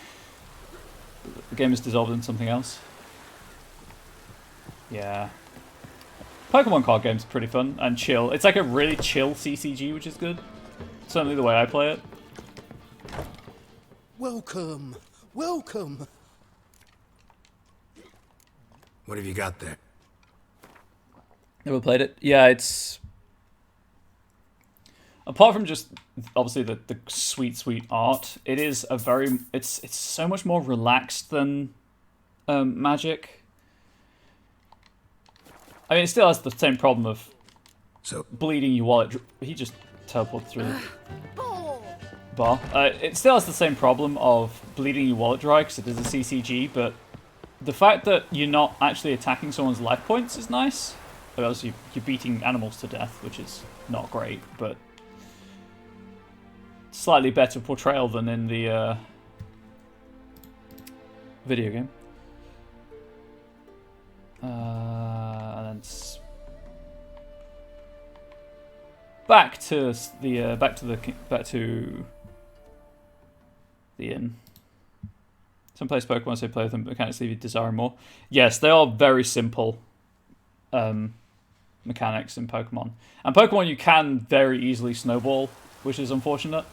The game is dissolved into something else. Yeah. Pokemon card game's pretty fun and chill. It's like a really chill CCG, which is good. Certainly the way I play it. Welcome. Welcome. What have you got there? Never played it. Yeah, it's... Apart from just, obviously, the sweet art, it is a very... It's so much more relaxed than Magic. I mean, it still has the same problem of bleeding your wallet. He just teleported through the bar. It still has the same problem of bleeding your wallet dry, because it is a CCG, but the fact that you're not actually attacking someone's life points is nice. Obviously, you're beating animals to death, which is not great, but slightly better portrayal than in the video game. And then back to the inn. Some plays Pokemon, so play with them, mechanics leave you desiring more. Yes, they are very simple mechanics in Pokemon. And Pokemon you can very easily snowball, which is unfortunate.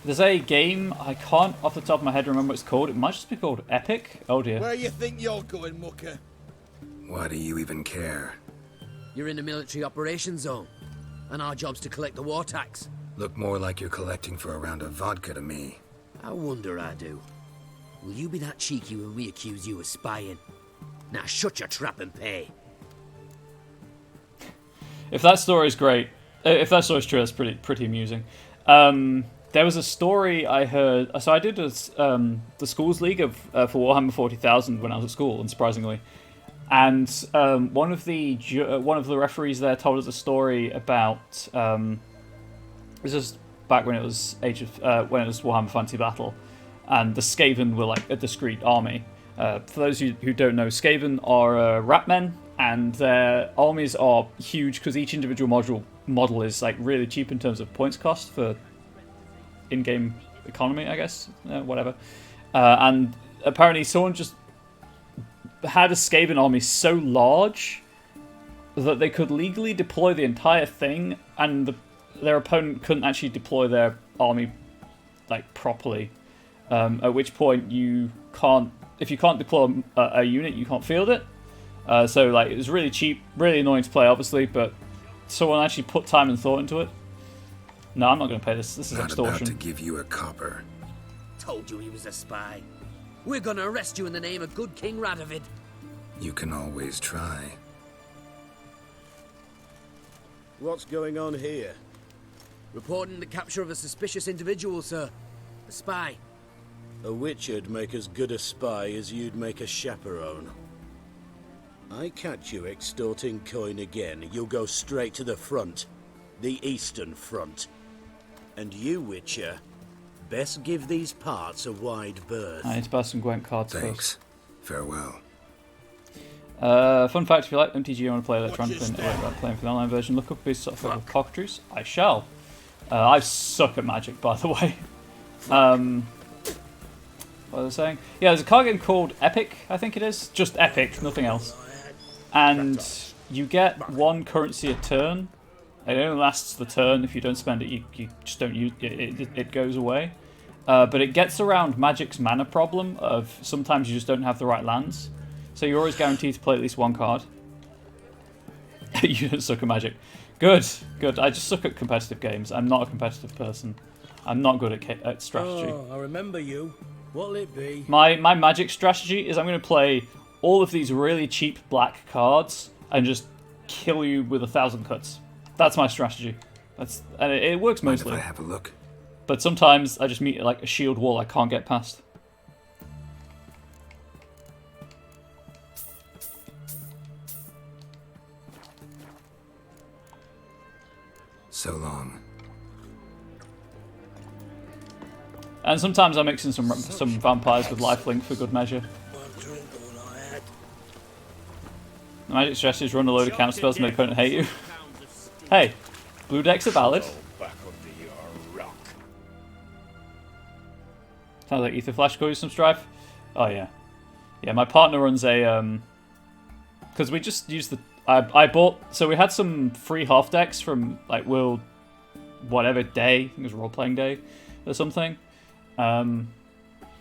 There's a game, I can't off the top of my head remember what it's called. It might just be called Epic. Oh dear. Where you think you're going, mucker? Why do you even care? You're in the military operations zone, and our job's to collect the war tax. Look more like you're collecting for a round of vodka to me. I wonder I do. Will you be that cheeky when we accuse you of spying? Now shut your trap and pay. If that story's great, if that story's true, that's pretty amusing. There was a story I heard. So I did the schools league for Warhammer 40,000 when I was at school, unsurprisingly. And one of the referees there told us a story about. This is back when it was when it was Warhammer Fantasy Battle, and the Skaven were like a discrete army. For those who don't know, Skaven are rat men, and their armies are huge because each individual model is like really cheap in terms of points cost for in-game economy, I guess, whatever. And apparently someone just had a Skaven army so large that they could legally deploy the entire thing, and their opponent couldn't actually deploy their army like properly. At which point if you can't deploy a unit, you can't field it. So like it was really cheap, really annoying to play, obviously, but someone actually put time and thought into it. No, I'm not going to pay this. This is extortion. Not about to give you a copper. Told you he was a spy. We're going to arrest you in the name of good King Radovid. You can always try. What's going on here? Reporting the capture of a suspicious individual, sir. A spy. A witcher'd make as good a spy as you'd make a chaperone. I catch you extorting coin again, you'll go straight to the front. The Eastern Front. And you, Witcher, best give these parts a wide berth. I need to buy some Gwent cards Thanks. Farewell. Fun fact, if you like MTG and want to play electronically and about playing for the online version, look up Beasts of Cockatrice. I shall. I suck at Magic, by the way. What was I saying? Yeah, there's a card game called Epic, I think it is. Just Epic, nothing else. And you get one currency a turn. It only lasts the turn. If you don't spend it, you just don't use it. It goes away. But it gets around Magic's mana problem of sometimes you just don't have the right lands. So you're always guaranteed to play at least one card. You don't suck at Magic. Good, good. I just suck at competitive games. I'm not a competitive person. I'm not good at strategy. Oh, I remember you. What'll it be? My Magic strategy is I'm going to play all of these really cheap black cards and just kill you with 1,000 cuts. That's my strategy. And it works mostly. Mind if I have a look? But sometimes I just meet like a shield wall I can't get past. So long. And sometimes I mix in some vampires with lifelink for good measure. The Magic strategies run a load of counter spells and make the opponent hate you. Hey, blue decks are valid. Sounds like Ether Flash caused you some strife. Oh yeah, yeah. My partner runs a because we just used the I bought, so we had some free half decks from like World whatever day, I think it was role playing day or something. And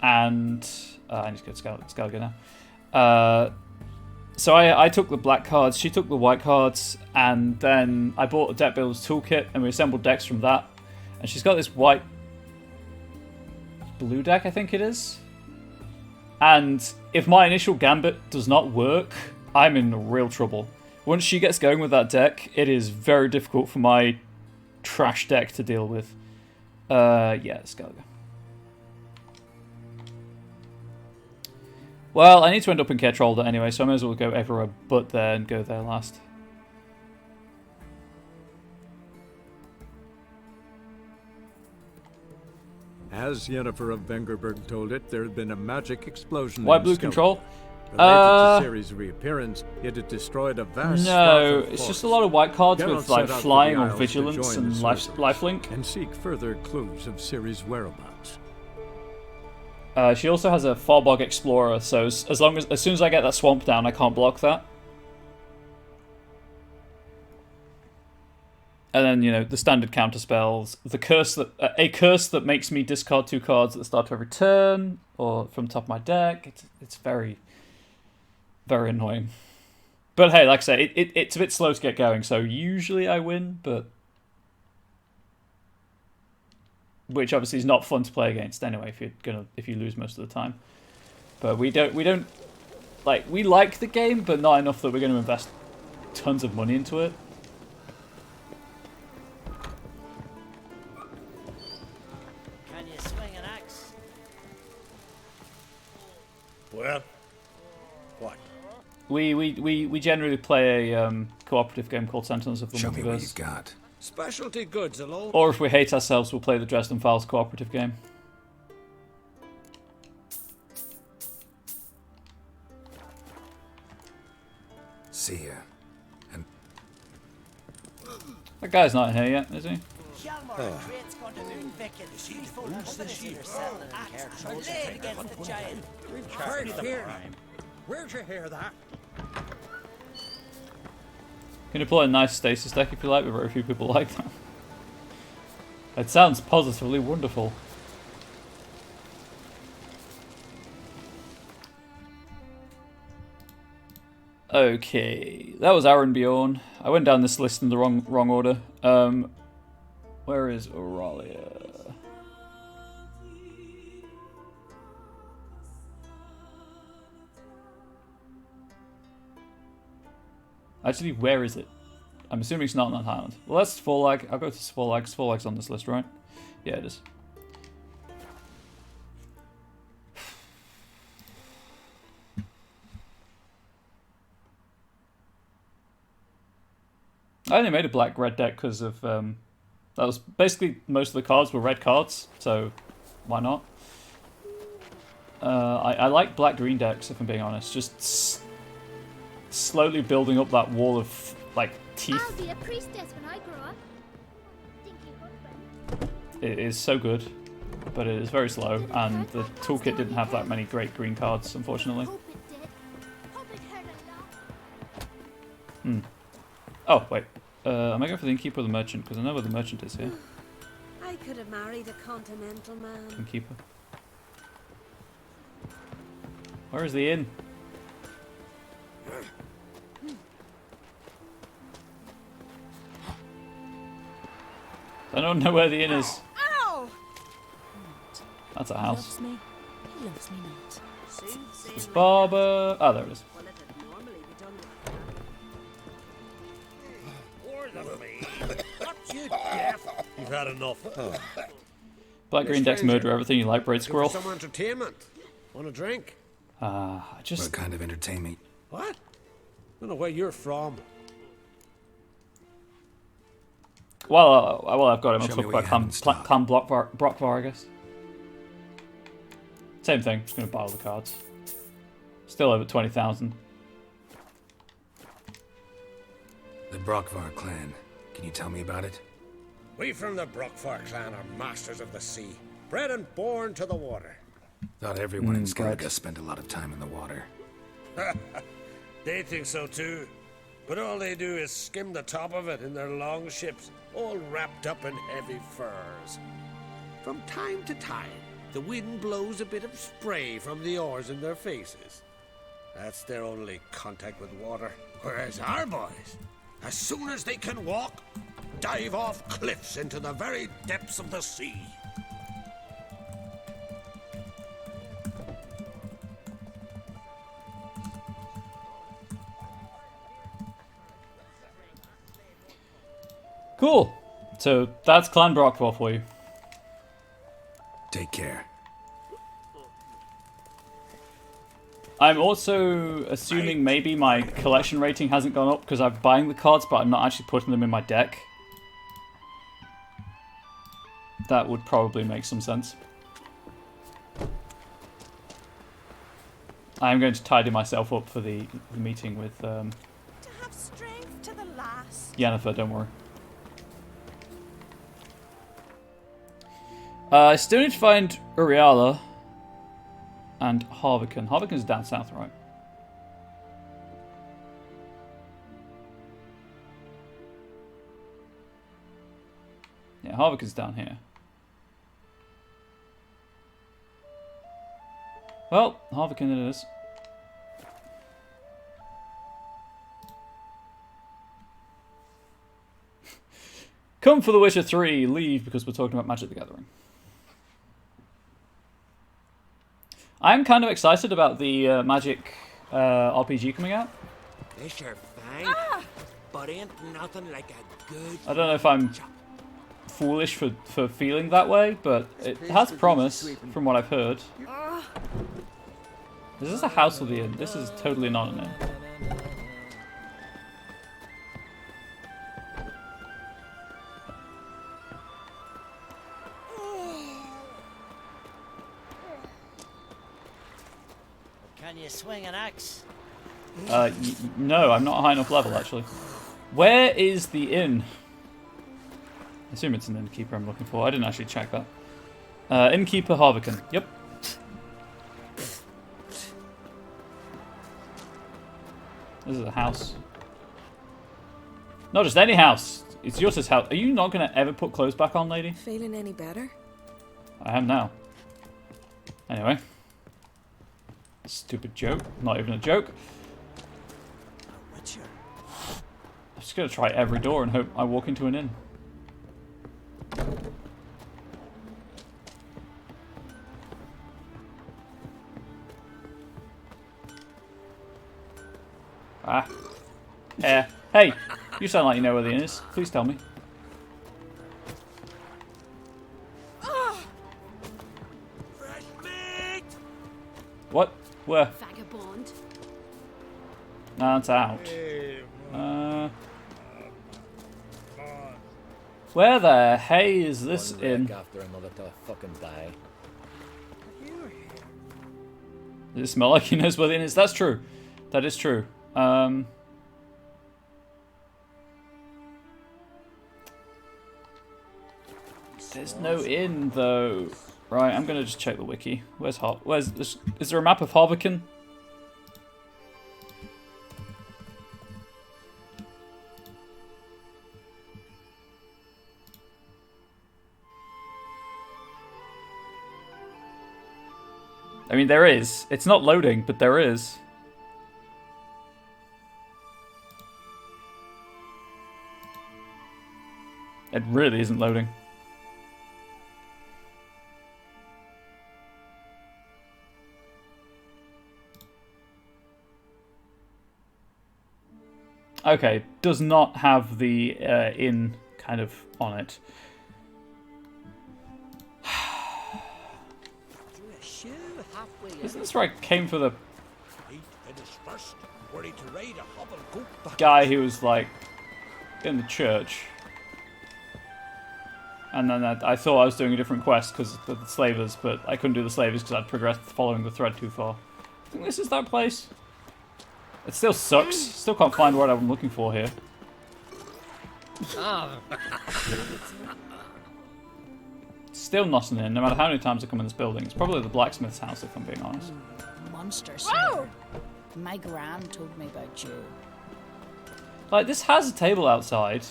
I need to go to Skellige now. So I took the black cards, she took the white cards, and then I bought a deck builder's toolkit and we assembled decks from that. And she's got this white blue deck, I think it is. And if my initial gambit does not work, I'm in real trouble. Once she gets going with that deck, it is very difficult for my trash deck to deal with. Yeah, Skellige. Well, I need to end up in Ketrolda anyway, so I may as well go everywhere but there and go there last. As Yennefer of Vengerberg told it, there had been a magic explosion. White blue control. Related to Ciri's reappearance, it had destroyed a vast No, swath of it's just a forest. lot of white cards Geralt with like set out for flying the or Isles to vigilance join and the lifelink. and seek further clues of Ciri's whereabouts. She also has a Farbog Explorer, so as soon as I get that swamp down, I can't block that. And then, you know, the standard counter spells, the curse that a curse that makes me discard 2 cards at the start of every turn, or from top of my deck. It's very, very annoying. But hey, like I say, it's a bit slow to get going, so usually I win, but which obviously is not fun to play against anyway if you lose most of the time. But we don't like, we like the game, but not enough that we're going to invest tons of money into it. Can you swing an axe? Well, what? We generally play a cooperative game called Sentinels of the Show me what Multiverse. you've got. Specialty goods alone. Or if we hate ourselves, we'll play the Dresden Files cooperative game. See ya. And That guy's not in here yet, is he? Where'd you hear that? Can you play a nice stasis deck if you like, but very few people like that. It sounds positively wonderful. Okay, that was Aaron Bjorn. I went down this list in the wrong order. Where is Auralia? Actually, where is it? I'm assuming it's not on that island. Well, that's Svorlag. I'll go to Svorlag. Svorlag's on this list, right? Yeah, it is. I only made a black-red deck because of... that was basically most of the cards were red cards, so why not? I like black-green decks, if I'm being honest. Just slowly building up that wall of, like, teeth. I'll be a priestess when I grow up. It is so good, but it is very slow, and the toolkit didn't have that many great green cards, unfortunately. Oh, wait. Am I going for the Innkeeper or the Merchant? Because I know where the Merchant is here. I could have married a continental man. Innkeeper. Where is the inn? I don't know where the inn is. Ow! That's a He house. loves me. He loves me not. It's Barber. Oh, there it is. You deaf? You've had enough. Black Green decks murder everything you like, Braid Squirrel. Some entertainment. Want a drink? I just... What kind of entertainment? What? I don't know where you're from. Well, I've got him. I'll Show me talk what about you have in stock. Clan Brockvar, I guess. Same thing. Just going to buy all the cards. Still over 20,000. The Brockvar Clan. Can you tell me about it? We from the Brockvar Clan are masters of the sea, bred and born to the water. Thought everyone in right. Skellige spent a lot of time in the water. They think so too. But all they do is skim the top of it in their long ships, all wrapped up in heavy furs. From time to time, the wind blows a bit of spray from the oars in their faces. That's their only contact with water. Whereas our boys, as soon as they can walk, dive off cliffs into the very depths of the sea. Cool. So that's Clan Brockvar for you. Take care. I'm also assuming maybe my collection rating hasn't gone up because I'm buying the cards, but I'm not actually putting them in my deck. That would probably make some sense. I'm going to tidy myself up for the meeting with To have strength to the last. Yennefer, don't worry. I still need to find Uriala and Harvican. Harvican's down south, right? Yeah, Harvican's down here. Well, Harvican it is. Come for The Witcher 3, leave because we're talking about Magic the Gathering. I'm kind of excited about the Magic RPG coming out. This your fine, but ain't nothing like a good. I don't know if I'm foolish for feeling that way, but it has promise from what I've heard. Is this a house or the inn? This is totally not an inn. Can you swing an axe? No, I'm not high enough level, actually. Where is the inn? I assume it's an innkeeper I'm looking for. I didn't actually check that. Innkeeper Harvican. Yep. This is a house. Not just any house. It's Yussa's house. Are you not going to ever put clothes back on, lady? Feeling any better? I am now. Anyway. Stupid joke. Not even a joke. I'm just going to try every door and hope I walk into an inn. Ah. Yeah. Hey, you sound like you know where the inn is. Please tell me. What? Where? Vagabond. That's out. Where the hey is this inn? After another to fucking die. Does it smell like he knows where the inn is? That's true. That is true. There's no inn though. Right, I'm gonna just check the wiki. Where's is there a map of Harvican? I mean, there is. It's not loading, but there is. It really isn't loading. Okay, does not have the inn kind of on it. Isn't this where I came for the guy who was like in the church? And then I thought I was doing a different quest because of the slavers, but I couldn't do the slavers because I'd progressed following the thread too far. I think this is that place. It still sucks. Still can't find what I'm looking for here. Still not an inn, no matter how many times I come in this building. It's probably the blacksmith's house, if I'm being honest. Monster slayer. My gran told me about you. Like, this has a table outside,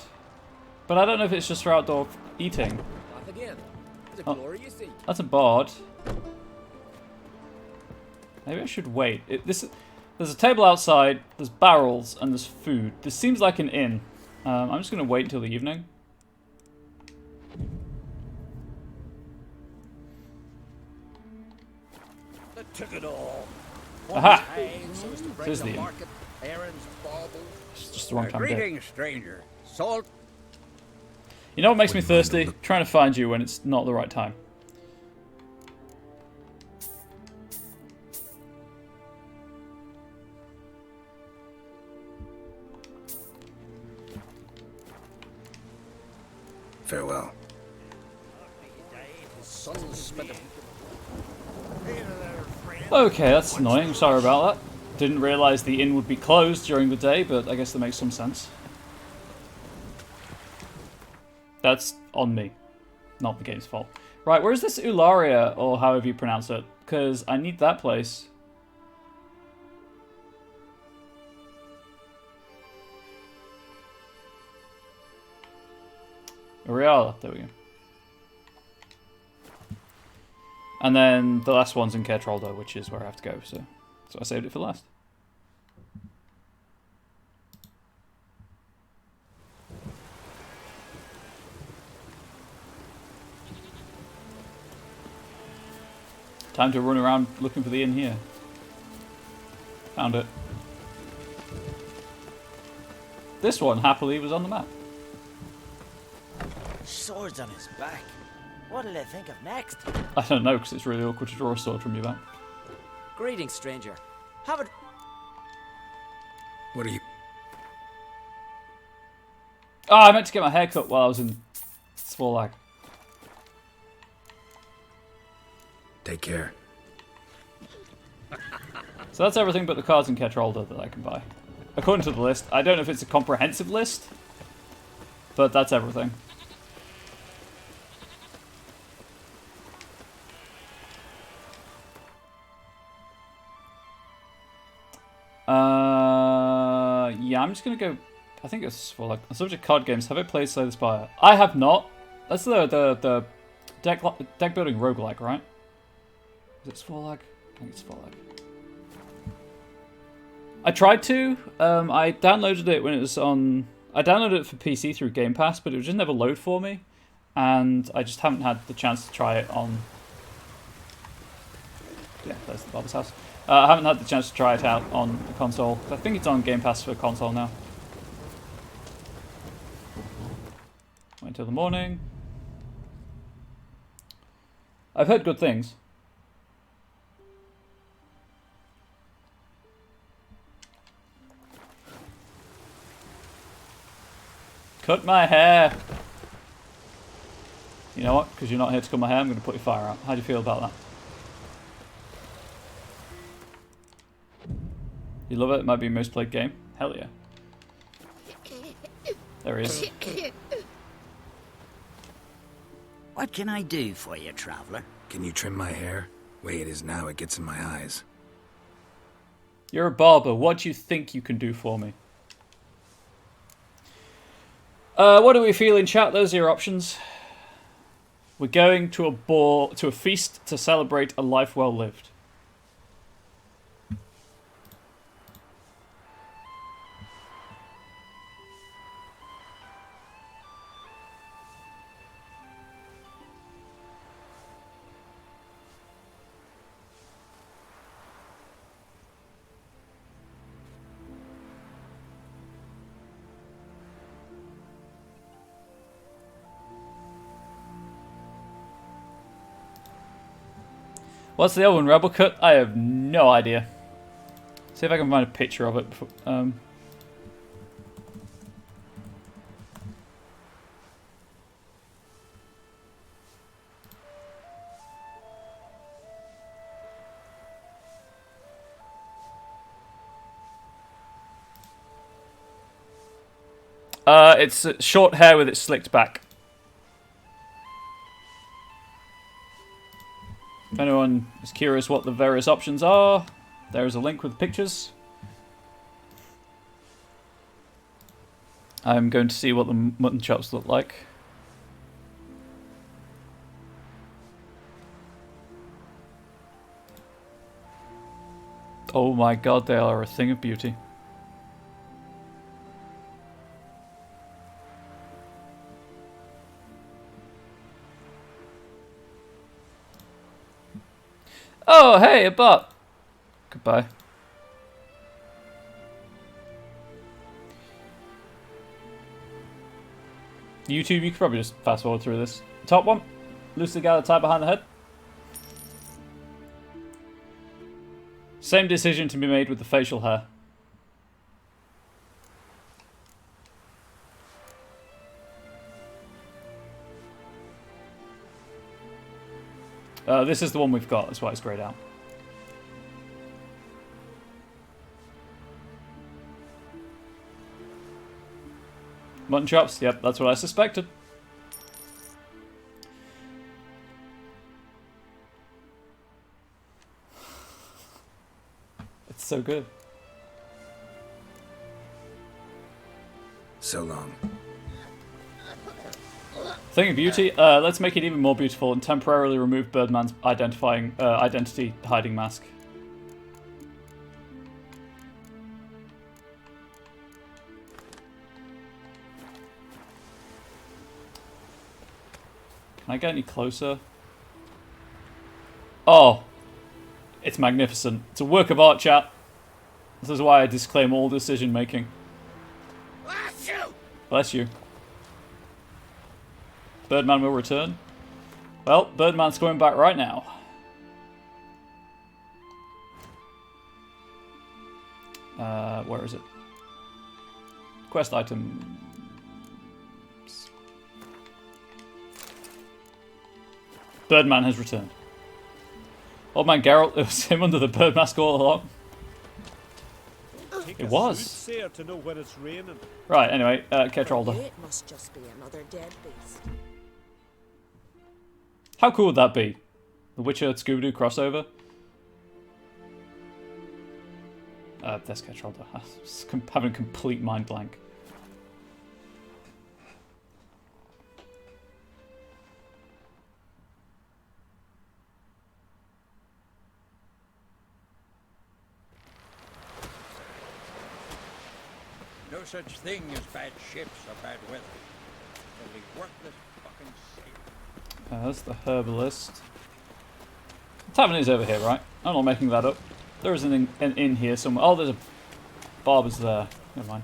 but I don't know if it's just for outdoor eating. Oh, that's a bard. Maybe I should wait. There's a table outside, there's barrels, and there's food. This seems like an inn. I'm just going to wait until the evening. Took it all. Aha! This is the inn. It's just the wrong time of day. Greetings, stranger. Salt. You know what makes me thirsty? Trying to find you when it's not the right time. Farewell. His son spent a... Hey there, friend. Okay, that's annoying. Sorry about that. Didn't realise the inn would be closed during the day, but I guess that makes some sense. That's on me. Not the game's fault. Right, where's this Ularia, or however you pronounce it? Because I need that place. Uriala, there we go. And then the last one's in Kertroldo, which is where I have to go, so I saved it for last. Time to run around looking for the inn here. Found it. This one, happily, was on the map. Swords on his back. What'll they think of next? I don't know, because it's really awkward to draw a sword from your back. Greetings, stranger. Have a... What are you... Oh, I meant to get my hair cut while I was in Svorlag. Take care. So that's everything but the cards in Kertroldo that I can buy. According to the list. I don't know if it's a comprehensive list, but that's everything. Yeah, I'm just gonna go. I think it's for like on subject card games. Have I played Slay the Spire? I have not. That's the deck building roguelike, right? Is it Svorlag? I think it's Svorlag. I tried to. I downloaded it when it was on. I downloaded it for PC through Game Pass, but it would just never load for me, and I just haven't had the chance to try it on. Yeah, there's the Bob's house. I haven't had the chance to try it out on the console. I think it's on Game Pass for console now. Wait until the morning. I've heard good things. Cut my hair! You know what? Because you're not here to cut my hair, I'm going to put your fire out. How do you feel about that? You love it? It might be your most played game? Hell yeah. There he is. What can I do for you, traveller? Can you trim my hair? Way it is now, it gets in my eyes. You're a barber. What do you think you can do for me? What do we feel in chat? Those are your options. We're going to a feast to celebrate a life well lived. What's the other one? Rebel Cut? I have no idea. See if I can find a picture of it. Before, it's short hair with it slicked back. If anyone is curious what the various options are, there is a link with pictures. I'm going to see what the mutton chops look like. Oh my god, they are a thing of beauty. Oh, hey, a bot. Goodbye. YouTube, you could probably just fast forward through this. Top one, loosely gathered tie behind the head. Same decision to be made with the facial hair. This is the one we've got, that's why it's grayed out. Mutton chops. Yep, that's what I suspected. It's so good. So long. Thing of beauty, let's make it even more beautiful and temporarily remove Birdman's identity hiding mask. Can I get any closer? Oh! It's magnificent. It's a work of art, chat. This is why I disclaim all decision making. Bless you! Bless you. Birdman will return. Well, Birdman's coming back right now. Where is it? Quest items. Birdman has returned. Old man Geralt, it was him under the bird mask all along. It was. To know when it's raining. Right, anyway, Ketrolda. It must just be another dead beast. How cool would that be? The Witcher Scooby-Doo crossover? That's Ketrolda. I'm having a complete mind blank. No such thing as bad ships or bad weather. Only worthless fucking sailors. That's the herbalist. The tavern is over here, right? I'm not making that up. There is an inn here somewhere. Oh, there's a barber's there. Never mind.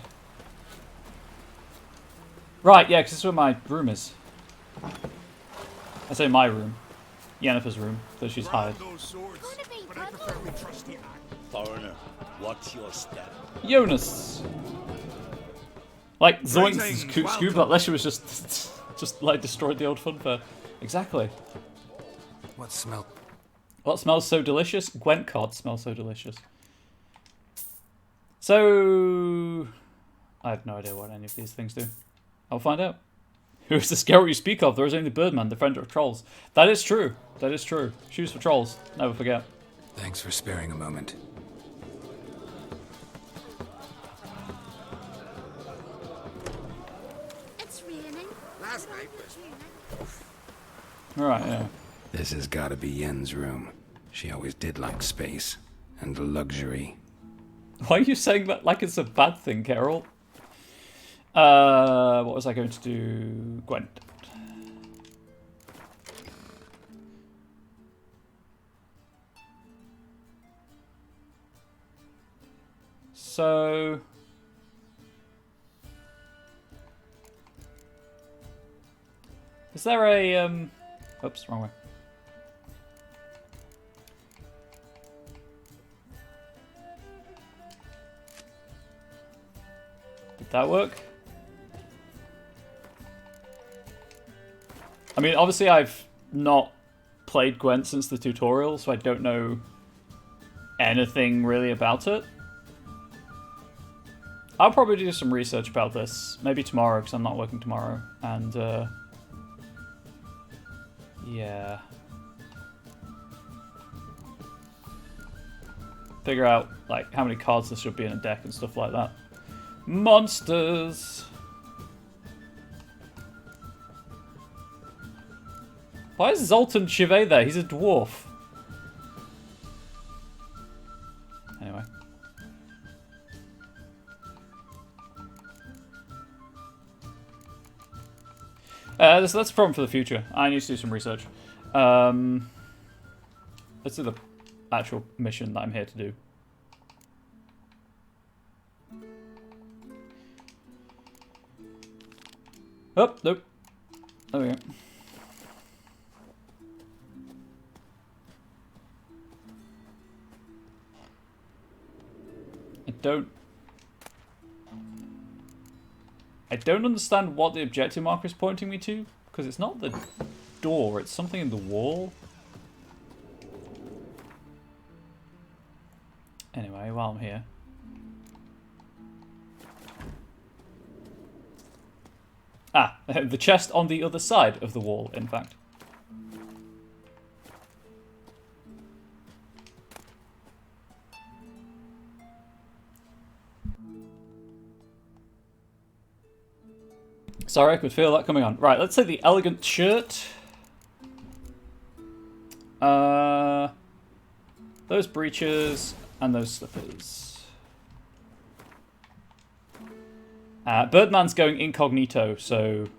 Right, yeah, because this is where my room is. I say my room. Yennefer's room, that she's hired. Foreigner, what's your step? Jonas! Like, Zoinks' scuba, unless she was just like destroyed the old fun fair. Exactly. What smell? What smells so delicious? Gwent cod smells so delicious. So I have no idea what any of these things do. I'll find out. Who is the Geralt you speak of? There is only Birdman, defender of trolls. That is true. That is true. Shoes for trolls. Never forget. Thanks for sparing a moment. It's raining. Last night was... Alright, yeah. This has got to be Yen's room. She always did like space and luxury. Why are you saying that like it's a bad thing, Carol? What was I going to do? Gwent. So... Is there a, oops, wrong way. Did that work? I mean, obviously I've not played Gwent since the tutorial, so I don't know anything really about it. I'll probably do some research about this, maybe tomorrow, because I'm not working tomorrow, and yeah. Figure out, like, how many cards there should be in a deck and stuff like that. Monsters! Why is Zoltan Chivet there? He's a dwarf. Anyway. That's a problem for the future. I need to do some research. Let's do the actual mission that I'm here to do. Oh, nope. There we go. I don't understand what the objective marker is pointing me to, because it's not the door, it's something in the wall. Anyway, while I'm here. Ah, the chest on the other side of the wall, in fact. Sorry, I could feel that coming on. Right, let's say the elegant shirt. Those breeches and those slippers. Birdman's going incognito, so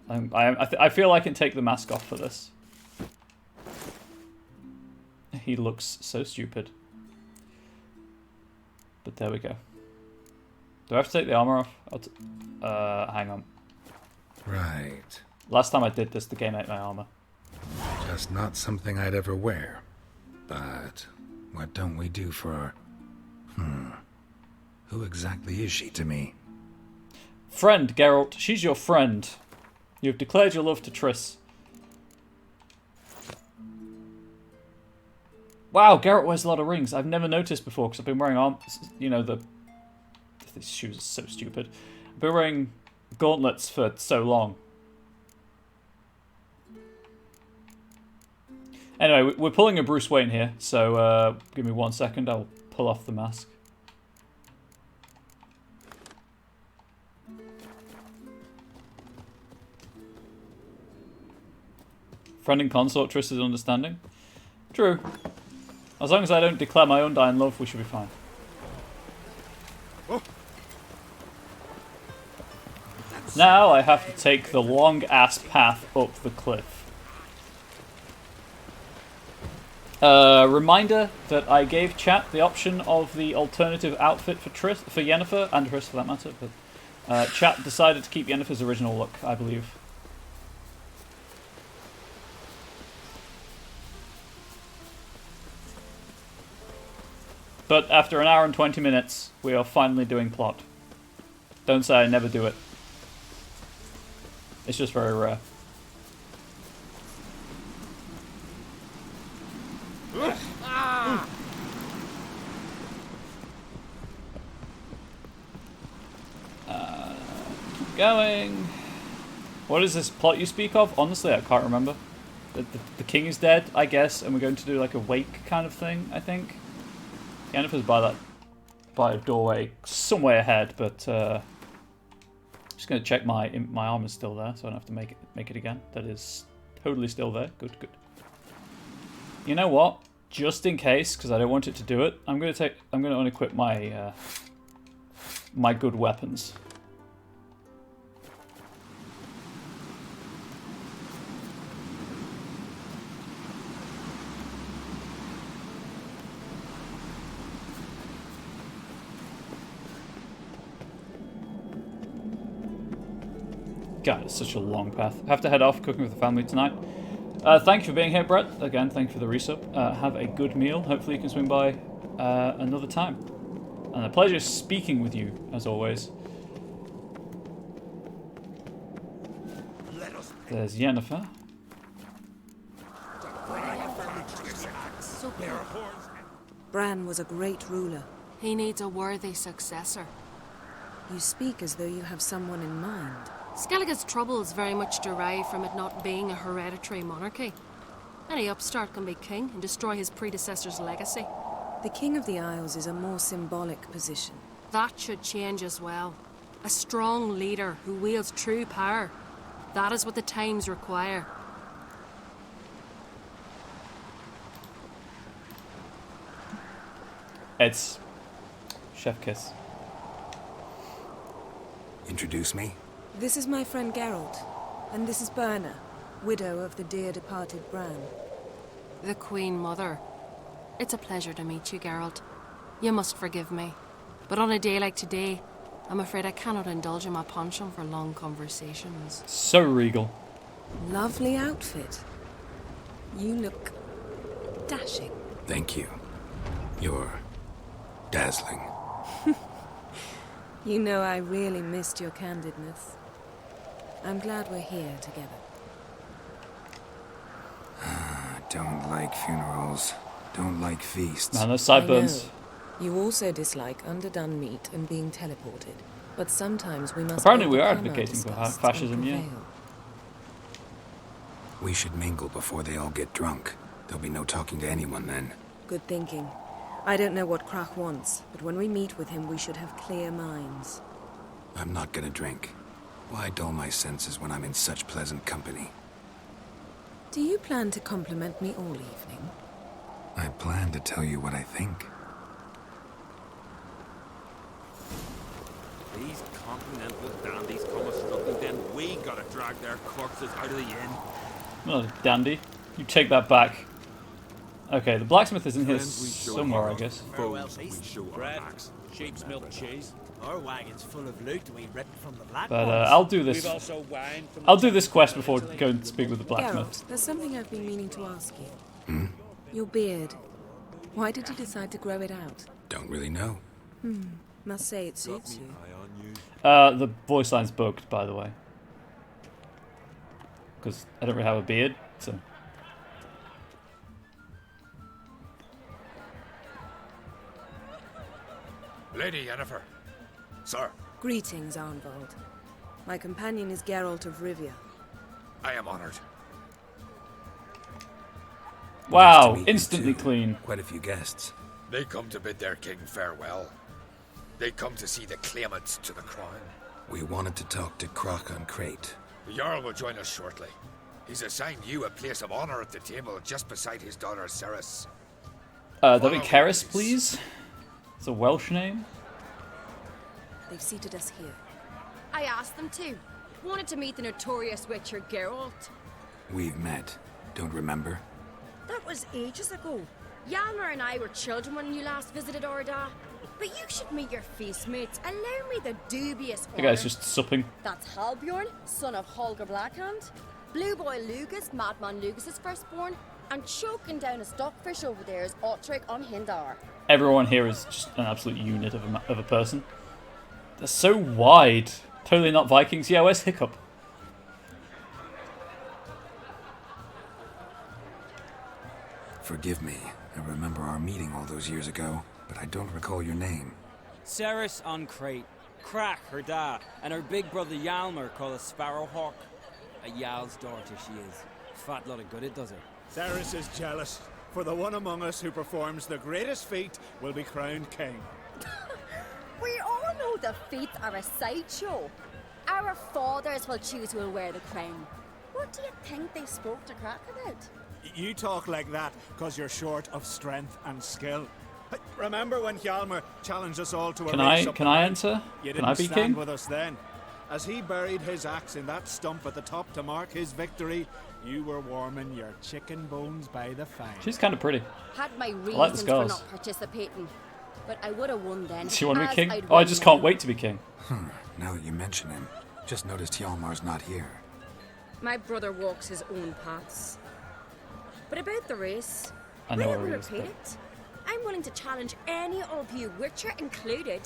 I feel I can take the mask off for this. He looks so stupid. But there we go. Do I have to take the armor off? Hang on. Right. Last time I did this, the game ate my armor. Just not something I'd ever wear. But what don't we do for our... Who exactly is she to me? Friend, Geralt. She's your friend. You've declared your love to Triss. Wow, Geralt wears a lot of rings. I've never noticed before because I've been wearing you know, these shoes are so stupid. I've been wearing gauntlets for so long. Anyway, we're pulling a Bruce Wayne here, so give me 1 second. I'll pull off the mask. Friend and consort, Triss is understanding. True. As long as I don't declare my own dying love, we should be fine. Now I have to take the long-ass path up the cliff. Reminder that I gave chat the option of the alternative outfit for Yennefer, and Triss for that matter, but chat decided to keep Yennefer's original look, I believe. But after an hour and 20 minutes, we are finally doing plot. Don't say I never do it. It's just very rare. Keep going. What is this plot you speak of? Honestly, I can't remember. The king is dead, I guess, and we're going to do like a wake kind of thing, I think. Yennefer's by a doorway some way ahead, but just going to check my armor's still there, so I don't have to make it again. That is totally still there. Good, good. You know what? Just in case, because I don't want it to do it, I'm going to unequip my my good weapons. God, it's such a long path. I have to head off, cooking with the family tonight. Thank you for being here, Brett. Again, thank you for the resub. Have a good meal. Hopefully you can swing by another time. And a pleasure speaking with you, as always. There's Yennefer. Bran was a great ruler. He needs a worthy successor. You speak as though you have someone in mind. Skellige's troubles very much derive from it not being a hereditary monarchy. Any upstart can be king and destroy his predecessor's legacy. The King of the Isles is a more symbolic position. That should change as well. A strong leader who wields true power. That is what the times require. It's Chef Kiss. Introduce me? This is my friend Geralt, and this is Berna, widow of the dear departed Bran. The Queen Mother. It's a pleasure to meet you, Geralt. You must forgive me, but on a day like today, I'm afraid I cannot indulge in my penchant for long conversations. So regal. Lovely outfit. You look dashing. Thank you. You're dazzling. You know I really missed your candidness. I'm glad we're here together. Don't like funerals. Don't like feasts. Man, those sideburns. You also dislike underdone meat and being teleported. But sometimes we must. Apparently we are overcome our advocating for disgust fascism, and yeah. prevail. We should mingle before they all get drunk. There'll be no talking to anyone then. Good thinking. I don't know what Krach wants, but when we meet with him, we should have clear minds. I'm not gonna drink. Why dull my senses when I'm in such pleasant company? Do you plan to compliment me all evening? I plan to tell you what I think. These continental dandies come a-struggling, then we gotta drag their corpses out of the inn. Not a dandy. You take that back. Okay, the blacksmith is in here somewhere, I guess. Farewell, beast. Bread, sheep's milk cheese. Our wagon's full of loot we ripped from the black But ones. I'll do this. We've also wine from I'll do this quest before going to speak with the blacksmith. Geralt, there's something I've been meaning to ask you. Your beard. Why did you decide to grow it out? Don't really know. Must say it suits you. The voice line's bugged, by the way. Because I don't really have a beard, so... Lady Yennefer. Sir. Greetings, Arnvald. My companion is Geralt of Rivia. I am honored. Wow, Nice to meet you instantly too. clean. Quite a few guests. They come to bid their king farewell. They come to see the claimants to the crown. We wanted to talk to Krach on Crate. The Jarl will join us shortly. He's assigned you a place of honor at the table just beside his daughter Ceres. That'd be Karis, please. It's a Welsh name. They've seated us here. I asked them to. Wanted to meet the notorious witcher Geralt. We've met. Don't remember? That was ages ago. Yalmer and I were children when you last visited Orda. But you should meet your feast mates. Allow me the dubious The guy's just supping. That's Halbjorn, son of Holger Blackhand. Blue Boy Lugas, Madman Lugas' firstborn. And choking down a stockfish over there is Otrek on Hindar. Everyone here is just an absolute unit of a person. They're so wide. Totally not Vikings. Yeah, where's Hiccup? Forgive me. I remember our meeting all those years ago, but I don't recall your name. Ceres on Crate, Krach her da, and her big brother Yalmer called a Sparrowhawk. A Yal's daughter she is. Fat lot of good it does her. Ceres is jealous, for the one among us who performs the greatest feat will be crowned king. We all know the feats are a sideshow. Our fathers will choose who will wear the crown. What do you think they spoke to Krach about? You talk like that because you're short of strength and skill. Remember when Hjalmar challenged us all to a race up Can the I mountain? enter? You Can didn't I be stand king? with us then. As he buried his axe in that stump at the top to mark his victory, you were warming your chicken bones by the fire. She's kind of pretty. Had my I like the reasons for scars. not participating. But I would have won then. Do you want to be as king? I'd Oh, I won just then. can't wait to be king. Now that you mention him, just noticed Hjalmar's not here. My brother walks his own paths. But about the race, I know will where he we is, repeat but- it? I'm willing to challenge any of you, Witcher included.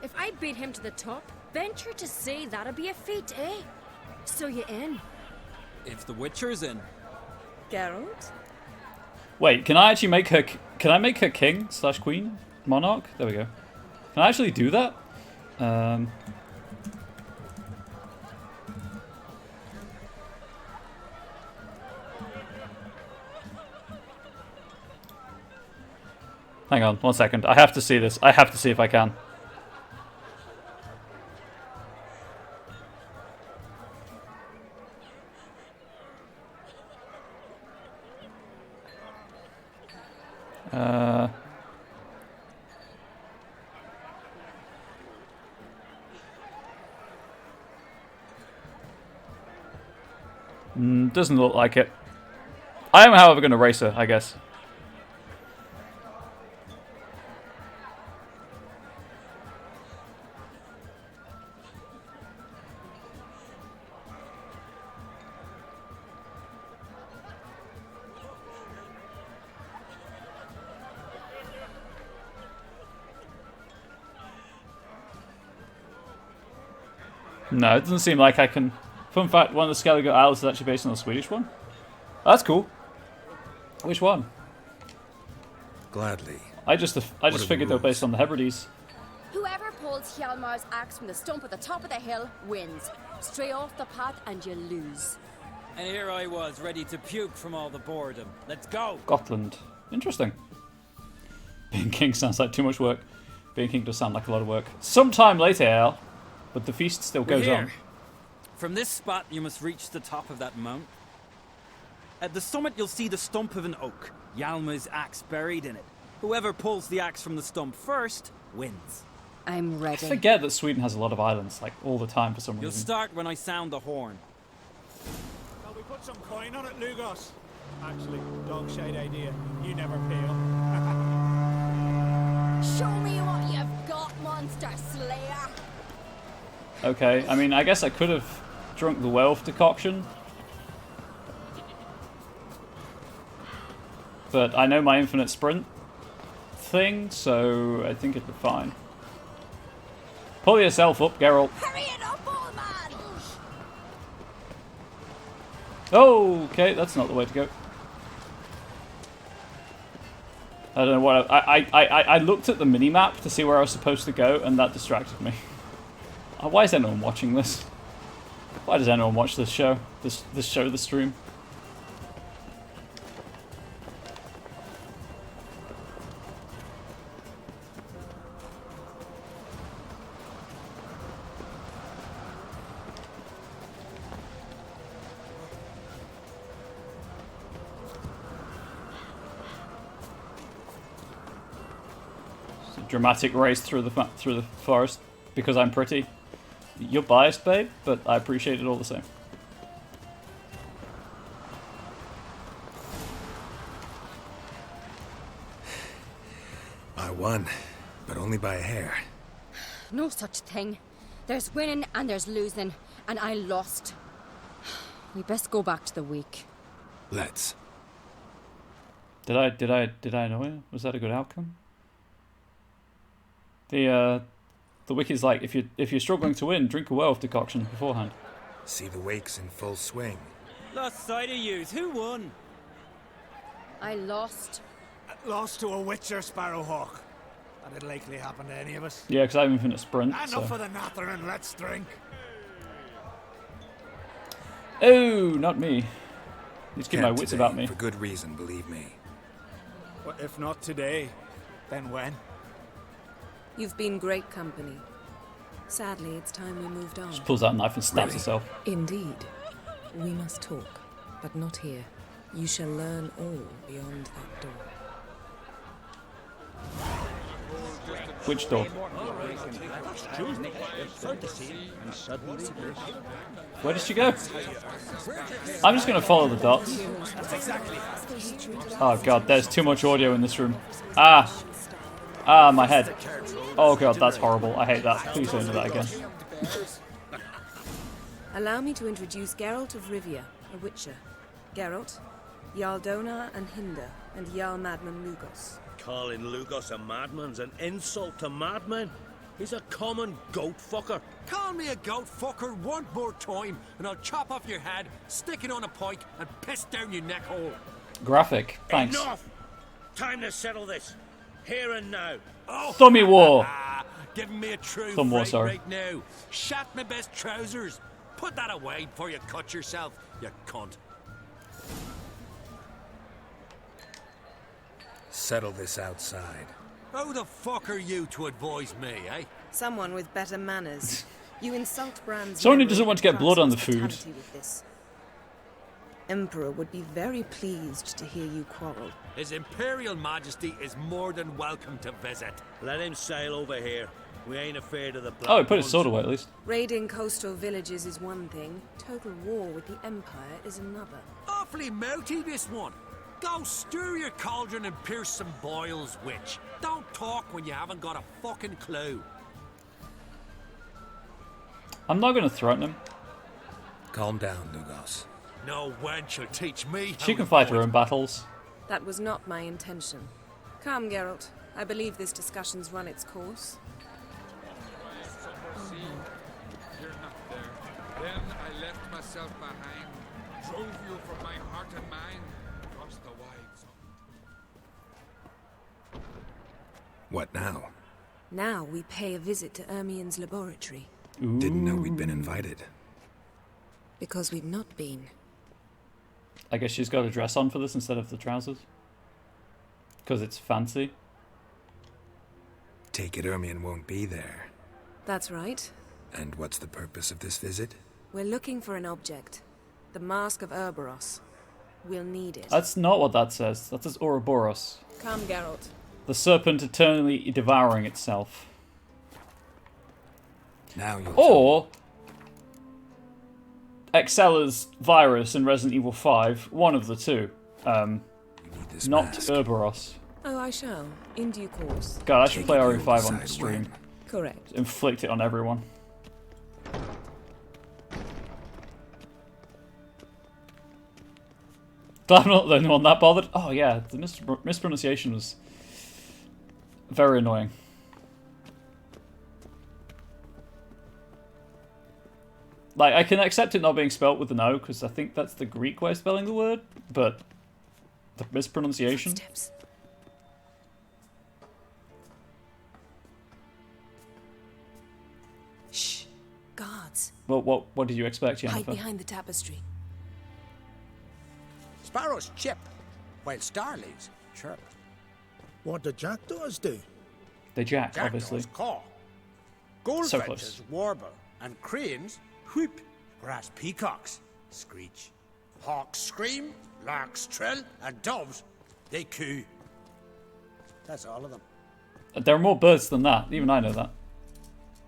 If I beat him to the top, venture to say that'd be a feat, eh? So you in? If the Witcher's in. Geralt? Wait, can I actually make her? Can I make her king / queen monarch? There we go. Can I actually do that? Hang on, 1 second. I have to see this. I have to see if I can. Doesn't look like it. I am, however, going to race her, I guess. No, it doesn't seem like I can. Fun fact, one of the Skellige Isles is actually based on a Swedish one. That's cool. Which one? Gladly. I just What are the figured they were based on the Hebrides. Whoever pulls Hjalmar's axe from the stump at the top of the hill wins. Stray off the path and you lose. And here I was, ready to puke from all the boredom. Let's go! Gotland. Interesting. Being king sounds like too much work. Being king does sound like a lot of work. Sometime later, Al, but the feast still goes on. From this spot, you must reach the top of that mount. At the summit, you'll see the stump of an oak. Hjalmar's axe buried in it. Whoever pulls the axe from the stump first wins. I'm ready. I forget that Sweden has a lot of islands, like all the time for some You'll reason. start when I sound the horn. Shall we put some coin on it, Lugos? Actually, dog shade idea. You never peel. Show me what you've got, monster slayer. Okay, I mean, I guess I could have drunk the werewolf decoction. But I know my infinite sprint thing, so I think it'd be fine. Pull yourself up, Geralt. Hurry it up, old man! Oh, okay, that's not the way to go. I don't know what I looked at the mini-map to see where I was supposed to go, and that distracted me. Why is anyone watching this? Why does anyone watch this show? This show, the stream? Dramatic race through the forest because I'm pretty. You're biased, babe, but I appreciate it all the same. I won, but only by a hair. No such thing. There's winning and there's losing, and I lost. We best go back to the week. Let's. Did I annoy you? Was that a good outcome? The wiki's like, if you're struggling to win, drink a werewolf decoction beforehand. See the wakes in full swing. Lost sight of yous. Who won? I lost. Lost to a witcher, Sparrowhawk. That'd likely happen to any of us. Yeah, because I have infinite sprint. Enough So. of the nattering, let's drink. Oh, not me. Need to keep my Can't wits today, about me. For good reason, believe me. Well, if not today, then when? You've been great company. Sadly, it's time we moved on. Just pulls out a knife and stabs herself. Indeed. We must talk, but not here. You shall learn all beyond that door. Which door? Where did she go? I'm just going to follow the dots. Oh god, there's too much audio in this room. Ah, my head. Oh god, that's horrible. I hate that. Please don't do that again. Allow me to introduce Geralt of Rivia, a witcher. Geralt, Jarl Donar and Hinder, and Jarl Madman Lugos. Calling Lugos a madman's an insult to madmen. He's a common goat fucker. Call me a goat fucker one more time, and I'll chop off your head, stick it on a pike, and piss down your neck hole. Graphic, thanks. Enough! Time to settle this. Here and now. Oh, Thummy War. Giving me a true Thumb War, fright sorry. right now. Shat my best trousers. Put that away before you cut yourself, you cunt. Settle this outside. Who the fuck are you to advise me, eh? Someone with better manners. You insult Bran's Someone who memory doesn't want to get and blood on the hospitality food. with this. Emperor would be very pleased to hear you quarrel. His Imperial Majesty is more than welcome to visit. Let him sail over here. We ain't afraid of the black Oh, he put his ones. sword away at least. Raiding coastal villages is one thing. Total war with the Empire is another. Awfully melty, this one. Go stir your cauldron and pierce some boils, witch. Don't talk when you haven't got a fucking clue. I'm not going to threaten him. Calm down, Lugos. No wench will teach me. She can fight her own battles. That was not my intention. Come, Geralt. I believe this discussion's run its course. You're not there. Then I left myself behind, drove you from my heart and mind across the wide zone. What now? Now we pay a visit to Ermien's laboratory. Ooh. Didn't know we'd been invited. Because we've not been. I guess she's got a dress on for this instead of the trousers. Because it's fancy. Take it Ermien won't be there. That's right. And what's the purpose of this visit? We're looking for an object. The Mask of Ouroboros. We'll need it. That's not what that says. That says Ouroboros. Come, Geralt. The serpent eternally devouring itself. Now you'll Or Excella's virus in Resident Evil 5. One of the two. Not mask. Ouroboros. Oh, I shall. In due course. God, I should play RE5 on the stream. Correct. Inflict it on everyone. I'm not the only one that bothered. Oh yeah, the mispronunciation was very annoying. Like, I can accept it not being spelt with an O, because I think that's the Greek way of spelling the word, but the mispronunciation... Footsteps. Shh. Guards. Well, what did you expect, Hide Jennifer? behind the tapestry. Sparrows chip, while starlings chirp. What do jackdaws do? They jack, obviously. Jackdaws caw. So Goldfinches close. warble, and cranes whoop, whereas peacocks screech. Hawks scream, larks trill, and doves, they coo. That's all of them. There are more birds than that. Even I know that.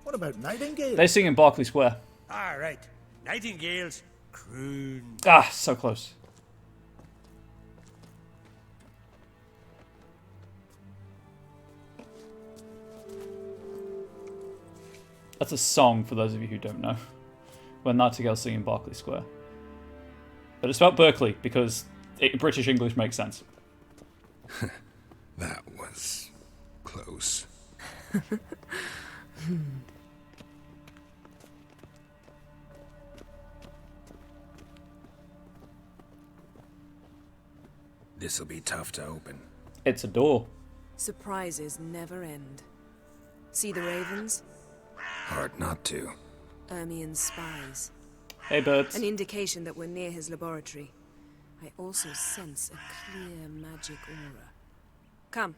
What about nightingales? They sing in Berkeley Square. All right, nightingales croon. Ah, so close. That's a song, for those of you who don't know. When nightingales sing in Berkeley Square. But it's about Berkeley, because British English makes sense. That was close. This'll be tough to open. It's a door. Surprises never end. See the ravens? Hard not to. Ermien's spies. Hey, birds. An indication that we're near his laboratory. I also sense a clear magic aura. Come,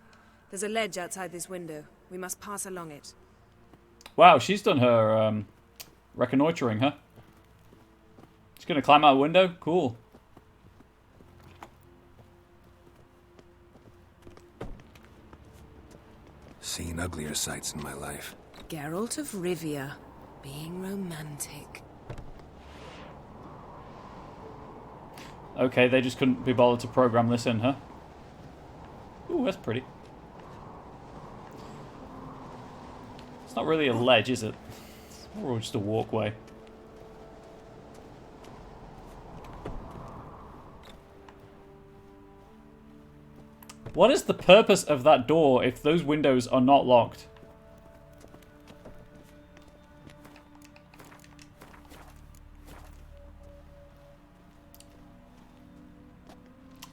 there's a ledge outside this window. We must pass along it. Wow, she's done her reconnoitering, huh? She's gonna climb out a window? Cool. Seen uglier sights in my life. Geralt of Rivia, being romantic. Okay, they just couldn't be bothered to program this in, huh? Ooh, that's pretty. It's not really a ledge, is it? It's more just a walkway. What is the purpose of that door if those windows are not locked?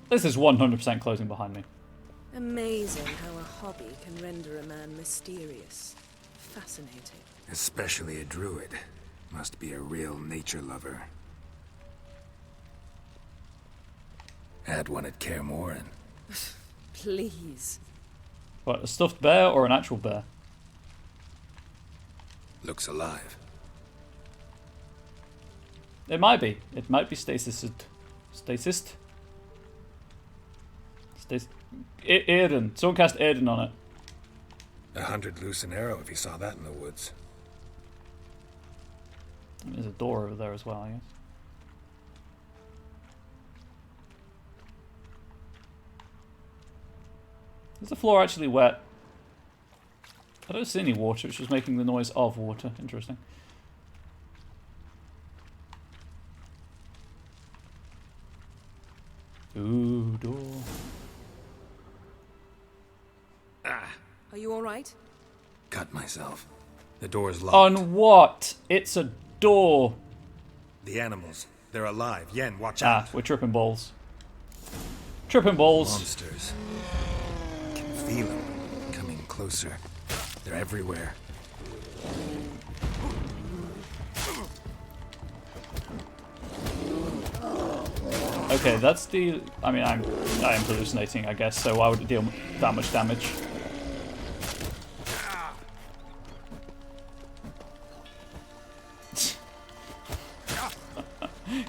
This is 100% closing behind me. Amazing how a hobby can render a man mysterious. Fascinating. Especially a druid. Must be a real nature lover. Had one at Kaer Morhen. Please. What, a stuffed bear or an actual bear? Looks alive. It might be. It might be stasis. Stasis? Aiden. Someone cast Aiden on it. 100 loose an arrow if you saw that in the woods. There's a door over there as well, I guess. Is the floor actually wet? I don't see any water, it's just making the noise of water. Interesting. Ooh, door. Are you alright? Cut myself. The door's locked. On what? It's a door. The animals. They're alive. Yen, watch Ah, out. we're tripping balls. Tripping balls. Monsters. Can feel them coming closer. They're everywhere. Okay, that's the... I mean, I am hallucinating, I guess, so why would it deal that much damage?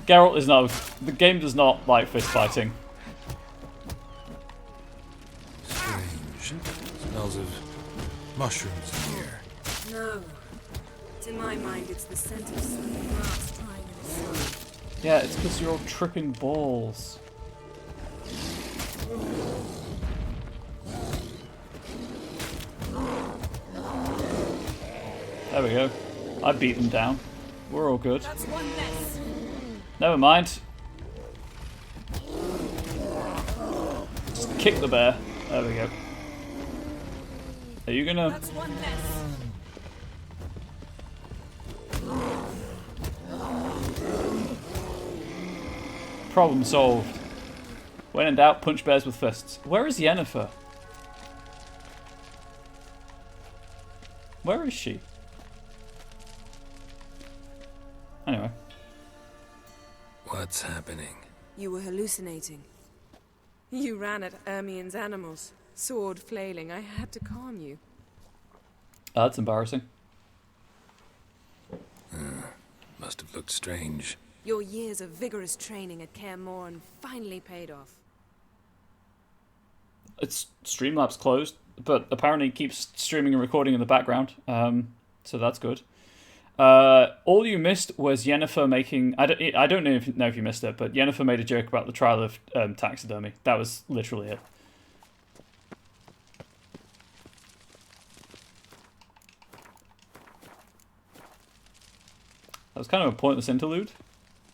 Geralt is not... The game does not like fist fighting. Strange. Smells of mushrooms in here. No. To my mind, it's the scent of some grass drying in the sun. Yeah, it's because you're all tripping balls. There we go. I beat them down. We're all good. That's one less. Never mind. Just kick the bear. There we go. Are you gonna... That's one less. Problem solved. When in doubt, punch bears with fists. Where is Yennefer? Where is she? Anyway. What's happening? You were hallucinating. You ran at Ermien's animals, sword flailing. I had to calm you. Oh, that's embarrassing. Must have looked strange. Your years of vigorous training at Kaer Morhen finally paid off. It's Streamlabs closed, but apparently keeps streaming and recording in the background. So that's good. All you missed was Yennefer making... I don't know if you missed it, but Yennefer made a joke about the trial of taxidermy. That was literally it. That was kind of a pointless interlude.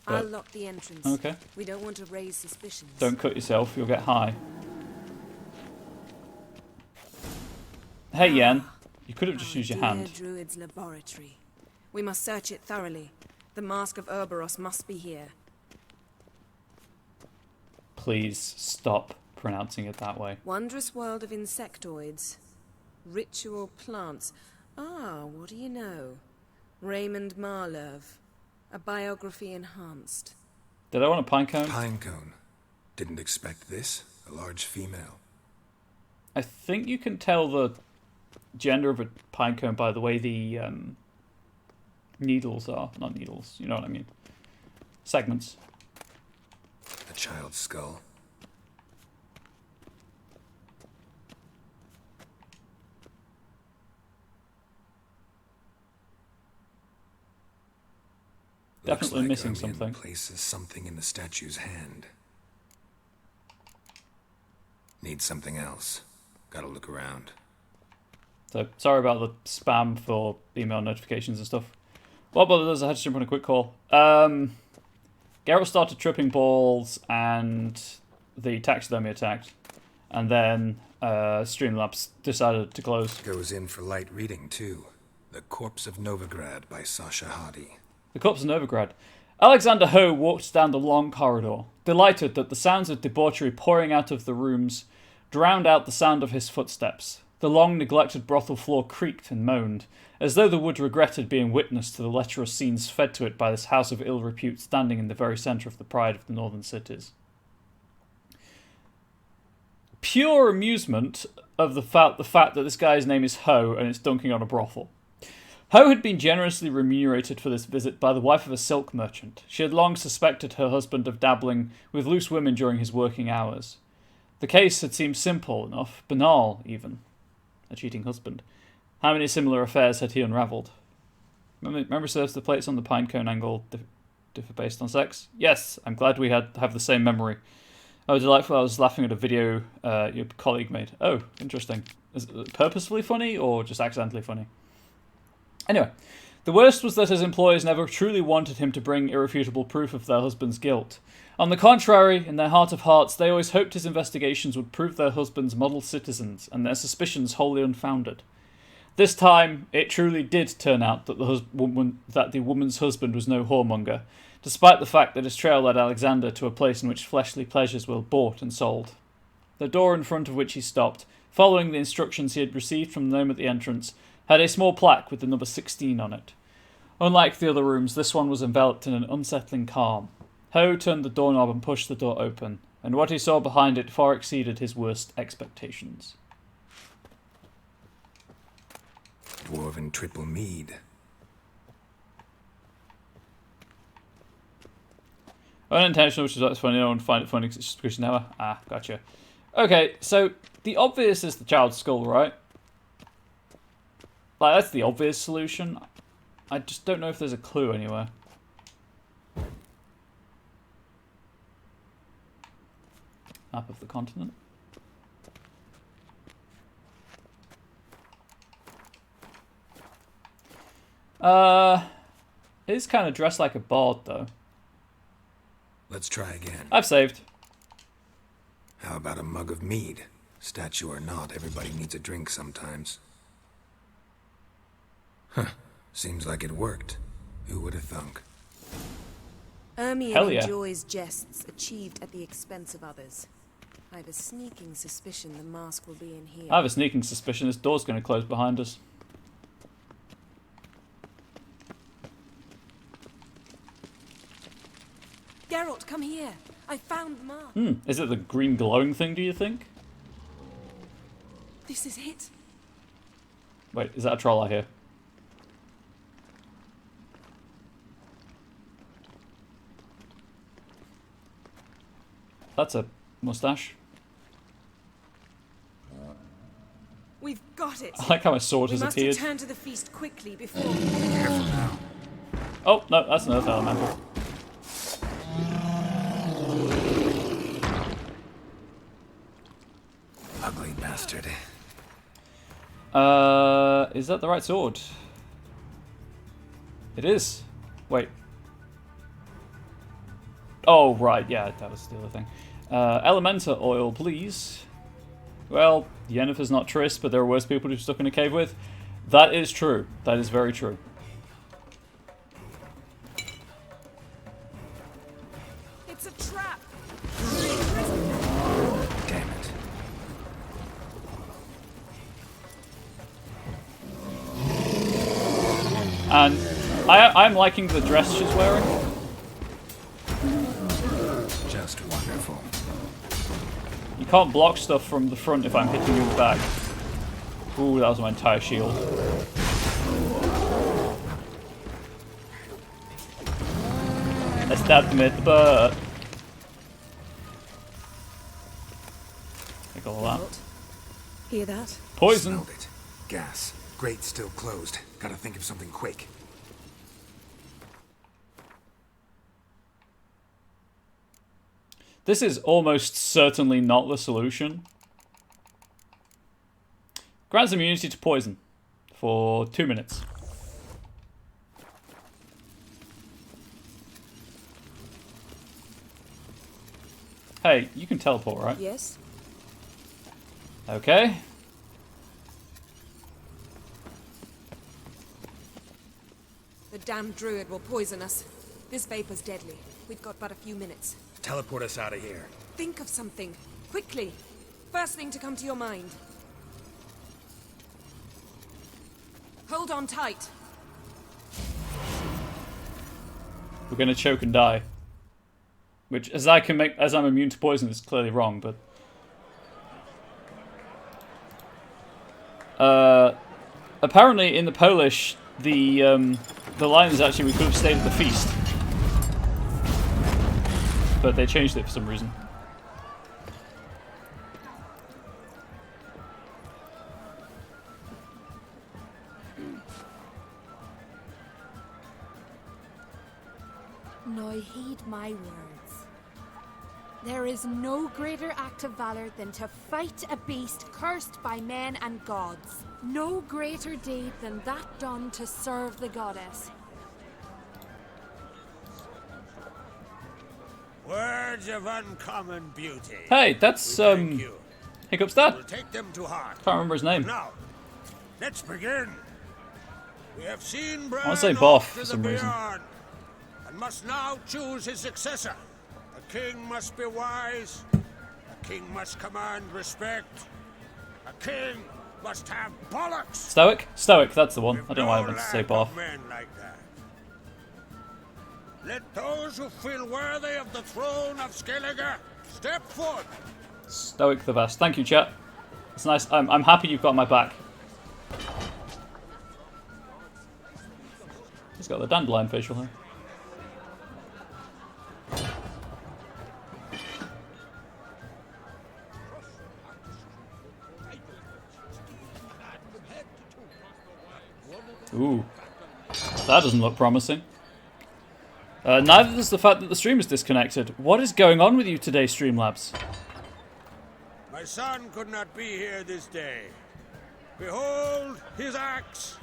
I'll lock the entrance. Okay. We don't want to raise suspicions. Don't cut yourself, you'll get high. Hey, Yen. You could have just used your hand. Druid's laboratory. We must search it thoroughly. The Mask of Ouroboros must be here. Please stop pronouncing it that way. Wondrous world of insectoids. Ritual plants. Ah, what do you know? Raymond Marlove. A biography enhanced. Did I want a pinecone? Pinecone. Didn't expect this. A large female. I think you can tell the gender of a pinecone by the way the needles are. Not needles, you know what I mean. Segments. A child's skull. Definitely like missing Ermion something. Places something in the statue's hand. Need something else. Gotta look around. So, sorry about the spam for email notifications and stuff. What about those? I had to jump on a quick call. Geralt started tripping balls and the taxidermy attacked. And then Streamlabs decided to close. Goes in for light reading, too. The Corpse of Novigrad by Sasha Hadi. The Corpse of Novigrad. Alexander Ho walked down the long corridor, delighted that the sounds of debauchery pouring out of the rooms drowned out the sound of his footsteps. The long, neglected brothel floor creaked and moaned, as though the wood regretted being witness to the lecherous scenes fed to it by this house of ill repute standing in the very centre of the pride of the northern cities. Pure amusement of the fact that this guy's name is Ho and it's dunking on a brothel. Ho had been generously remunerated for this visit by the wife of a silk merchant. She had long suspected her husband of dabbling with loose women during his working hours. The case had seemed simple enough, banal even. A cheating husband. How many similar affairs had he unravelled? Remember serves the plates on the pinecone angle differ based on sex? Yes, I'm glad we have the same memory. Oh, delightful, I was laughing at a video your colleague made. Oh, interesting. Is it purposefully funny or just accidentally funny? Anyway, the worst was that his employers never truly wanted him to bring irrefutable proof of their husband's guilt. On the contrary, in their heart of hearts, they always hoped his investigations would prove their husbands model citizens and their suspicions wholly unfounded. This time, it truly did turn out that the woman's husband was no whoremonger, despite the fact that his trail led Alexander to a place in which fleshly pleasures were bought and sold. The door in front of which he stopped, following the instructions he had received from the gnome at the entrance, had a small plaque with the number 16 on it. Unlike the other rooms, this one was enveloped in an unsettling calm. Ho turned the doorknob and pushed the door open, and what he saw behind it far exceeded his worst expectations. Dwarven triple mead. Unintentional, which is what's funny. I don't find it funny because it's just never. Ah, gotcha. Okay, so the obvious is the child's skull, right? Like, that's the obvious solution. I just don't know if there's a clue anywhere. Map of the continent. It's kind of dressed like a bard, though. Let's try again. I've saved. How about a mug of mead? Statue or not, everybody needs a drink sometimes. Huh. Seems like it worked. Who would have thunk? Ermion enjoys jests achieved at the expense of others. I have a sneaking suspicion the mask will be in here. I have a sneaking suspicion this door's going to close behind us. Geralt, come here. I found the mark. Is it the green glowing thing, do you think? This is it. Wait, is that a troll I hear? That's a mustache. We've got it. I like how my sword has appeared. We must return to the feast quickly before... Careful now. Oh, no, that's another elemental. Ugly bastard. Is that the right sword? It is. Wait. Oh, right, yeah, that was the other thing. Elemental oil, please. Well, Yennefer's not Triss, but there are worse people to be stuck in a cave with. That is true. That is very true. It's a trap. Damn it. And I'm liking the dress she's wearing. Just wonderful. You can't block stuff from the front if I'm hitting you in the back. Ooh, that was my entire shield. I stabbed him in the butt. Take all that. Hear that? Poison. Smelled it. Gas. Grate still closed. Gotta think of something quick. This is almost certainly not the solution. Grants immunity to poison for 2 minutes. Hey, you can teleport, right? Yes. Okay. The damned druid will poison us. This vapor's deadly. We've got but a few minutes. Teleport us out of here. Think of something. Quickly. First thing to come to your mind. Hold on tight. We're gonna choke and die. Which, as I'm immune to poison, is clearly wrong, but... apparently, in the Polish, the line is actually, we could have stayed at the feast. But they changed it for some reason. Now heed my words. There is no greater act of valor than to fight a beast cursed by men and gods. No greater deed than that done to serve the goddess. Words of uncommon beauty. Hey, that's Hiccup's dad. We'll take them to heart. Can't remember his name. Now, let's begin. We have seen I want to say Boff for some reason. And must now choose his successor. A king must be wise. A king must command respect. A king must have bollocks. Stoic? Stoic, that's the one. I don't know why I meant to say Barth. Men like that. Let those who feel worthy of the throne of Skellige step forth. Stoic the best. Thank you, chat. It's nice. I'm happy you've got my back. He's got the dandelion facial hair. Ooh. That doesn't look promising. Neither does the fact that the stream is disconnected. What is going on with you today, Streamlabs? My son could not be here this day. Behold his axe.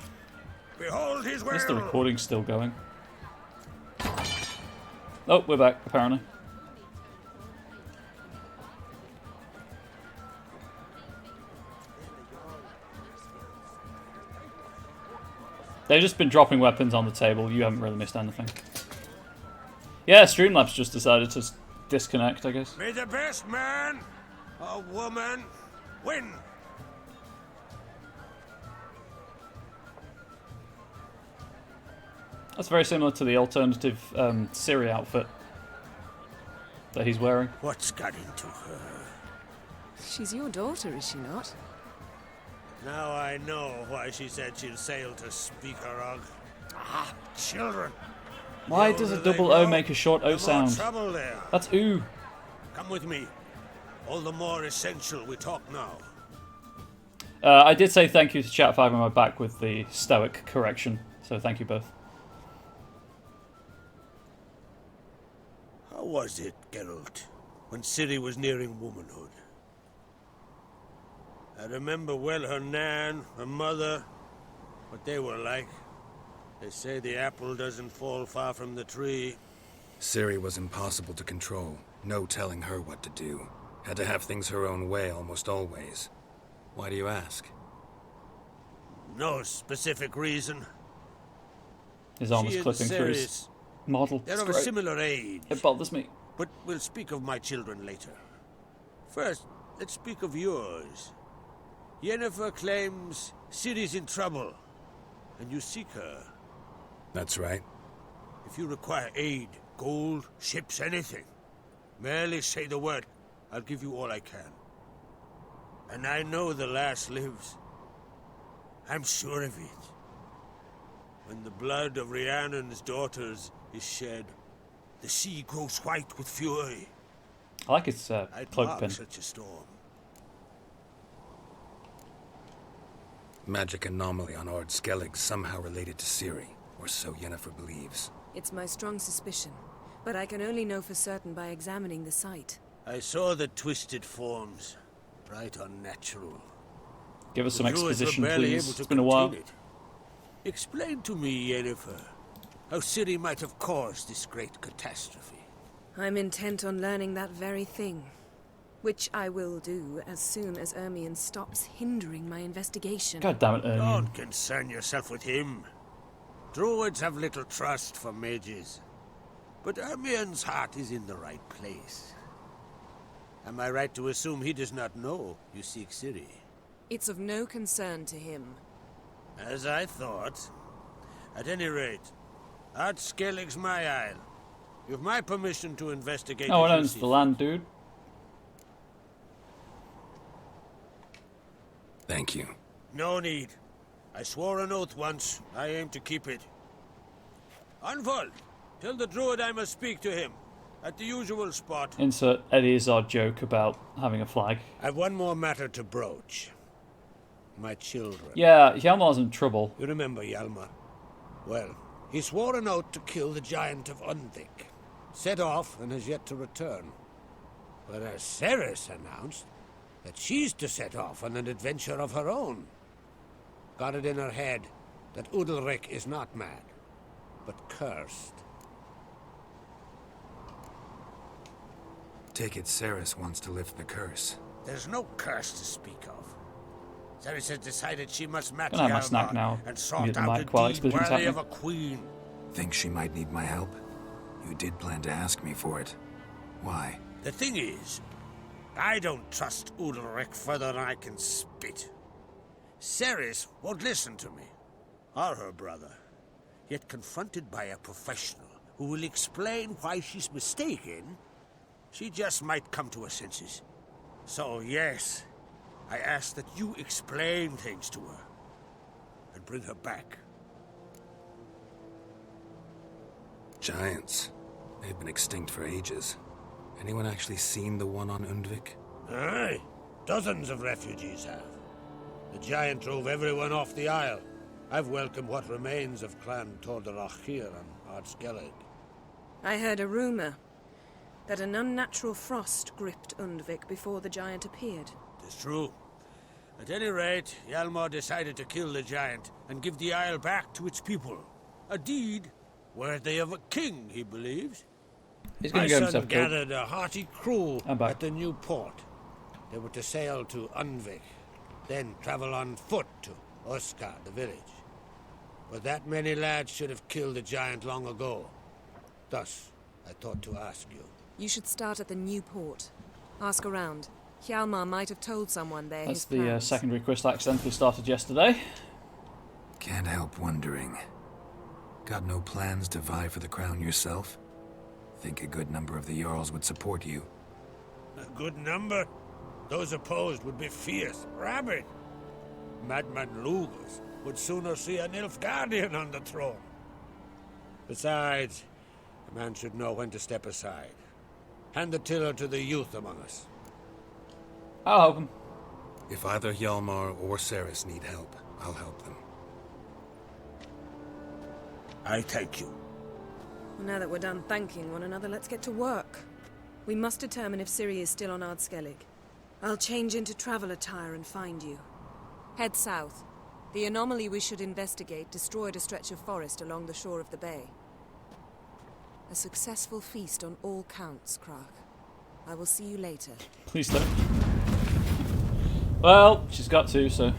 Behold his will. Is the recording still going? Oh, we're back, apparently. They've just been dropping weapons on the table. You haven't really missed anything. Yeah, Streamlabs just decided to disconnect, I guess. May the best man or woman win. That's very similar to the alternative Siri outfit that he's wearing. What's got into her? She's your daughter, is she not? Now I know why she said she'll sail to Speakerog. Ah, children. Why does a double O make a short O sound? Trouble there. That's ooh. Come with me. All the more essential we talk now. I did say thank you to chat for having my back with the stoic correction, so thank you both. How was it, Geralt, when Ciri was nearing womanhood? I remember well her nan, her mother, what they were like. They say the apple doesn't fall far from the tree. Ciri was impossible to control. No telling her what to do. Had to have things her own way almost always. Why do you ask? No specific reason. His arm was clipping through his model. They're of a similar age. It bothers me. But we'll speak of my children later. First, let's speak of yours. Yennefer claims Ciri's in trouble, and you seek her. That's right. If you require aid, gold, ships, anything, merely say the word. I'll give you all I can. And I know the lass lives. I'm sure of it. When the blood of Rhiannon's daughters is shed, the sea grows white with fury. I like its I'd cloak mark pin. such a storm. Magic anomaly on Ord Skellig somehow related to Ciri, or so Yennefer believes. It's my strong suspicion, but I can only know for certain by examining the site. I saw the twisted forms. Right unnatural. Give us some The Druids were exposition, barely please. able to It's been a while. contain it. Explain to me, Yennefer, how Ciri might have caused this great catastrophe. I'm intent on learning that very thing, which I will do as soon as Ermion stops hindering my investigation. God damn it, Ermion. Don't concern yourself with him. Druids have little trust for mages. But Ermion's heart is in the right place. Am I right to assume he does not know you seek Ciri? It's of no concern to him. As I thought. At any rate, Ard Skellig's my isle. You've my permission to investigate. No one if you owns see the land, dude. Thank you. No need. I swore an oath once. I aim to keep it. Anvald, tell the druid I must speak to him. At the usual spot. Insert Eddie Izzard joke about having a flag. I've one more matter to broach. My children. Yeah, Hjalmar's in trouble. You remember Hjalmar? Well, he swore an oath to kill the giant of Undvik. Set off and has yet to return. Whereas Ceres announced that she's to set off on an adventure of her own. Got it in her head that Udalric is not mad, but cursed. Take it Ceres wants to lift the curse. There's no curse to speak of. Ceres has decided she must match Gonna have my snack Hjalmar now. and Mute sought the out a mic while deed explosion's worthy of happening. a queen. Think she might need my help? You did plan to ask me for it. Why? The thing is, I don't trust Udalric further than I can spit. Ceres won't listen to me, or her brother. Yet confronted by a professional who will explain why she's mistaken, she just might come to her senses. So yes, I ask that you explain things to her and bring her back. Giants. They've been extinct for ages. Anyone actually seen the one on Undvik? Aye, dozens of refugees have. The giant drove everyone off the isle. I've welcomed what remains of Clan Tordarachir and Ardskellig. I heard a rumor that an unnatural frost gripped Undvik before the giant appeared. It's true. At any rate, Hjalmar decided to kill the giant and give the isle back to its people. A deed worthy of a king, he believes. He's gonna My get son himself killed. gathered a hearty crew I'm back. at the new port. They were to sail to Undvik, then travel on foot to Oskar, the village. But that many lads should have killed the giant long ago. Thus, I thought to ask you. You should start at the new port. Ask around. Hjalmar might have told someone there That's his the plans. secondary quest I accidentally started yesterday. Can't help wondering. Got no plans to vie for the crown yourself? Think a good number of the Jarls would support you. A good number? Those opposed would be fierce, rabid. Madman Lugas would sooner see an Nilfgaardian on the throne. Besides, a man should know when to step aside. Hand the tiller to the youth among us. I'll help him. If either Hjalmar or Ceres need help, I'll help them. I thank you. Well, now that we're done thanking one another, let's get to work. We must determine if Ciri is still on Ardskellig. I'll change into travel attire and find you. Head south. The anomaly we should investigate destroyed a stretch of forest along the shore of the bay. A successful feast on all counts, Krak. I will see you later. Please don't. Well, she's got to, so...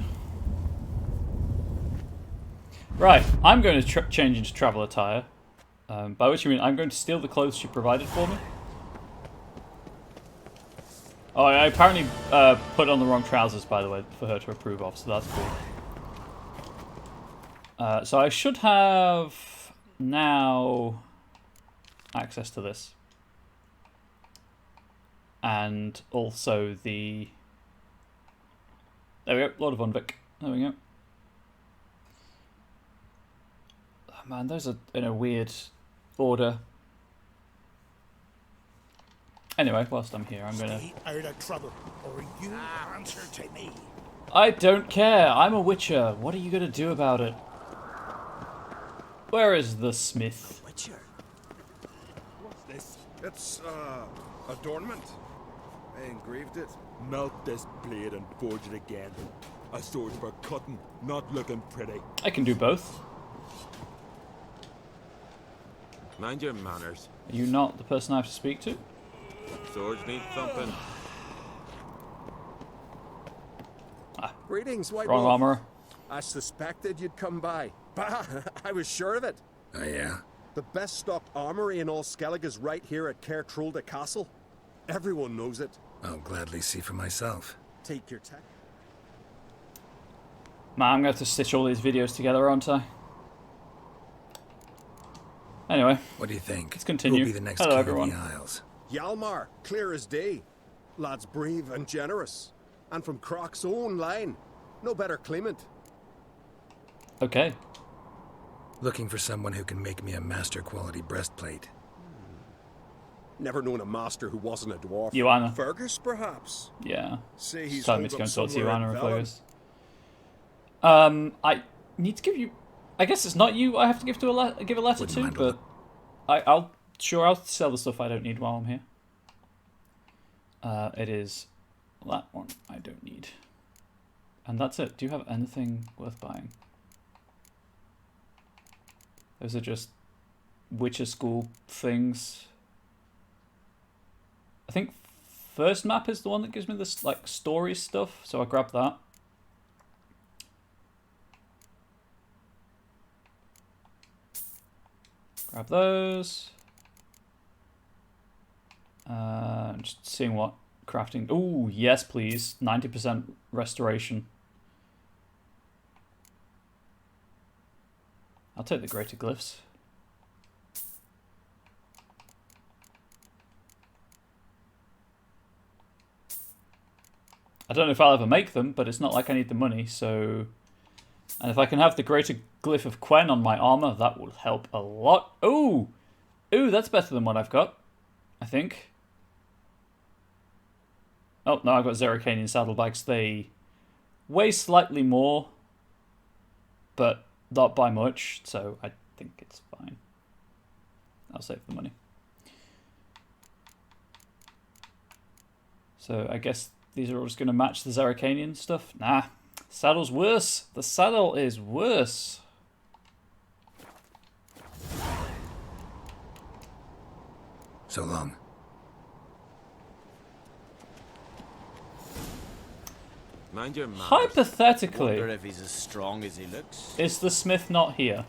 Right, I'm going to change into travel attire. By which you mean I'm going to steal the clothes she provided for me. Oh, I apparently put on the wrong trousers, by the way, for her to approve of, so that's cool. So I should have now access to this. And also the... There we go, Lord of Undvik. There we go. Oh, man, those are in a weird order. Anyway, whilst I'm here, I'm gonna... Stay out of trouble, or you answer to me. I don't care. I'm a witcher. What are you gonna do about it? Where is the smith? Witcher? What's this? It's, adornment. I engraved it. Melt this blade and forge it again. A sword for cutting, not looking pretty. I can do both. Mind your manners. Are you not the person I have to speak to? Swords need thumping. Greetings, White Wrong Wolf. armor. I suspected you'd come by. Bah, I was sure of it. Oh, yeah? The best stocked armory in all Skellig is right here at Caer Trolde Castle. Everyone knows it. I'll gladly see for myself. Take your time. Man, I'm going to have to stitch all these videos together, aren't I? Anyway. What do you think? Let's continue. Who'll be the next Hello, king everyone. of the Isles? Hjalmar, clear as day. Lad's brave and generous. And from Croc's own line. No better claimant. Okay. Looking for someone who can make me a master quality breastplate. Never known a master who wasn't a dwarf. Joanna. Fergus, perhaps? Yeah. Say he's telling me holed to go up and talk to somewhere in Joanna if Velen. I I need to give you... I guess it's not you I have to give to give a letter to, but I'll sell the stuff I don't need while I'm here. It is that one I don't need. And that's it. Do you have anything worth buying? Those are just Witcher School things. I think first map is the one that gives me this like story stuff, so I grab that. Grab those. Just seeing what crafting. Oh yes, please. 90% restoration. I'll take the greater glyphs. I don't know if I'll ever make them, but it's not like I need the money, so... And if I can have the greater glyph of Quen on my armor, that will help a lot. Ooh! Ooh, that's better than what I've got, I think. Oh, no, I've got Zerrikanian saddlebags. They weigh slightly more, but not by much, so I think it's fine. I'll save the money. So I guess these are all just going to match the Zerrikanian stuff. Nah, saddle's worse. The saddle is worse. So long. Mind your manners. Hypothetically, Wonder if he's as strong as he looks. is the smith not here?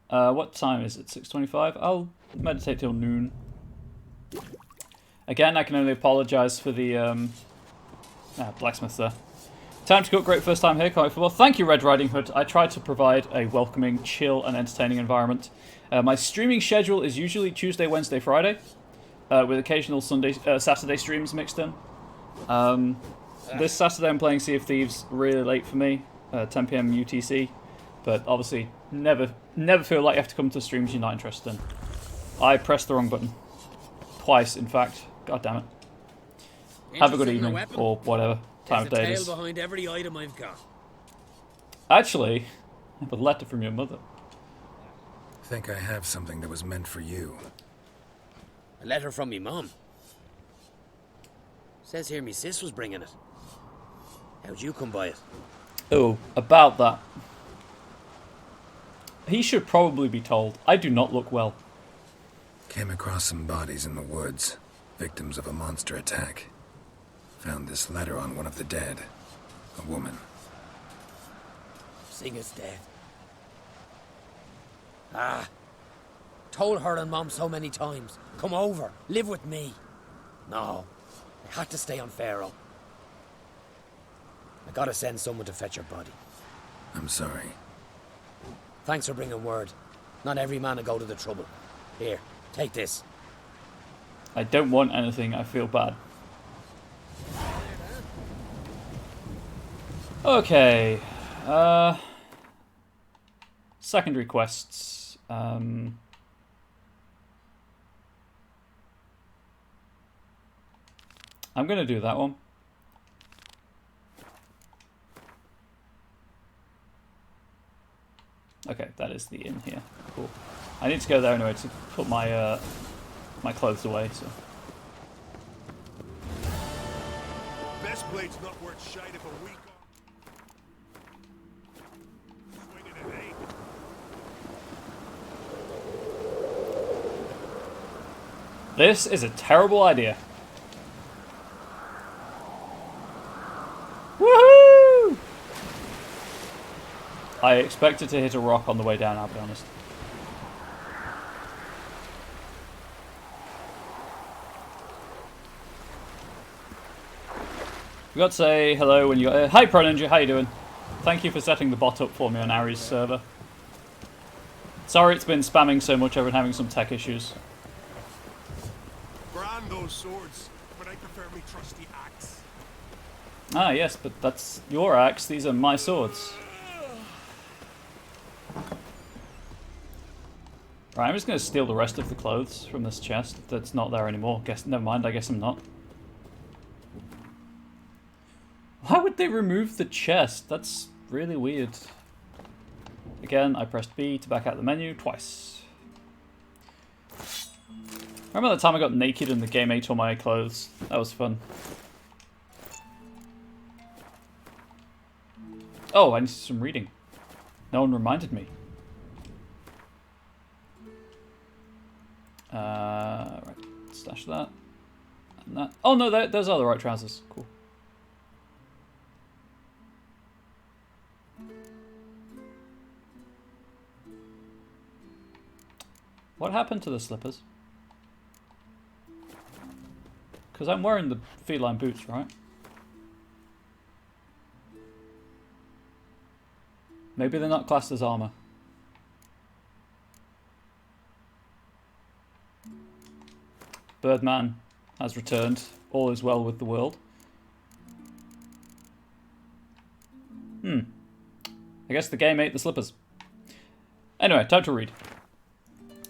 What time is it? 6:25? I'll meditate till noon. Again, I can only apologise for the blacksmith there. Time to cook. Great first time here. Can't wait for more. Thank you, Red Riding Hood. I try to provide a welcoming, chill, and entertaining environment. My streaming schedule is usually Tuesday, Wednesday, Friday, with occasional Saturday streams mixed in. This Saturday I'm playing Sea of Thieves really late for me, 10 PM UTC, but obviously never feel like you have to come to streams you're not interested in. I pressed the wrong button. Twice, in fact. God damn it. Have a good evening, or whatever time of day it is. There's a tale behind every item I've got. Actually, I have a letter from your mother. Think I have something that was meant for you. A letter from me mum. Says here me sis was bringing it. How'd you come by it? Oh, about that. He should probably be told. I do not look well. Came across some bodies in the woods, victims of a monster attack. Found this letter on one of the dead. A woman. Singer's dead. Ah. Told her and Mom so many times. Come over. Live with me. No. I had to stay on Pharaoh. I gotta send someone to fetch her body. I'm sorry. Thanks for bringing word. Not every man will go to the trouble. Here, take this. I don't want anything. I feel bad. Okay. Secondary quests. I'm going to do that one. Okay, that is the inn here. Cool. I need to go there anyway to put my my clothes away. So. Best blade's not worth shite if a week swinging it, eh? This is a terrible idea. Woohoo! I expected to hit a rock on the way down, I'll be honest. Forgot to say hello when you got... hi Pro Ninja, how you doing? Thank you for setting the bot up for me on Ari's server. Sorry it's been spamming so much, I've been having some tech issues. Brand those swords, but I prefer me trusty axe. Ah yes, but that's your axe, these are my swords. Right, I'm just going to steal the rest of the clothes from this chest that's not there anymore. Never mind, I guess I'm not. Why would they remove the chest? That's really weird. Again, I pressed B to back out the menu twice. Remember that time I got naked and the game ate all my clothes? That was fun. Oh, I need some reading. No one reminded me. Right, stash that. And that. Oh no, those are the right trousers. Cool. What happened to the slippers? Because I'm wearing the feline boots, right? Maybe they're not classed as armor. Birdman has returned. All is well with the world. I guess the game ate the slippers. Anyway, time to read.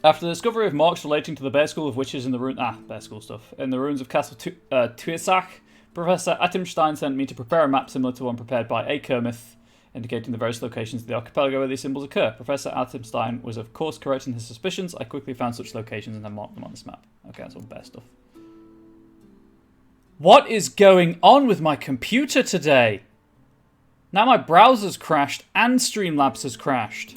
After the discovery of marks relating to the Bear School of Witches in the Bear School stuff. In the ruins of Castle Tuirsach, Professor Atimstein sent me to prepare a map similar to one prepared by A. Kermith, indicating the various locations of the archipelago where these symbols occur. Professor Atimstein was of course correct in his suspicions. I quickly found such locations and then marked them on this map. Okay, that's all bear stuff. What is going on with my computer today? Now my browser's crashed and Streamlabs has crashed.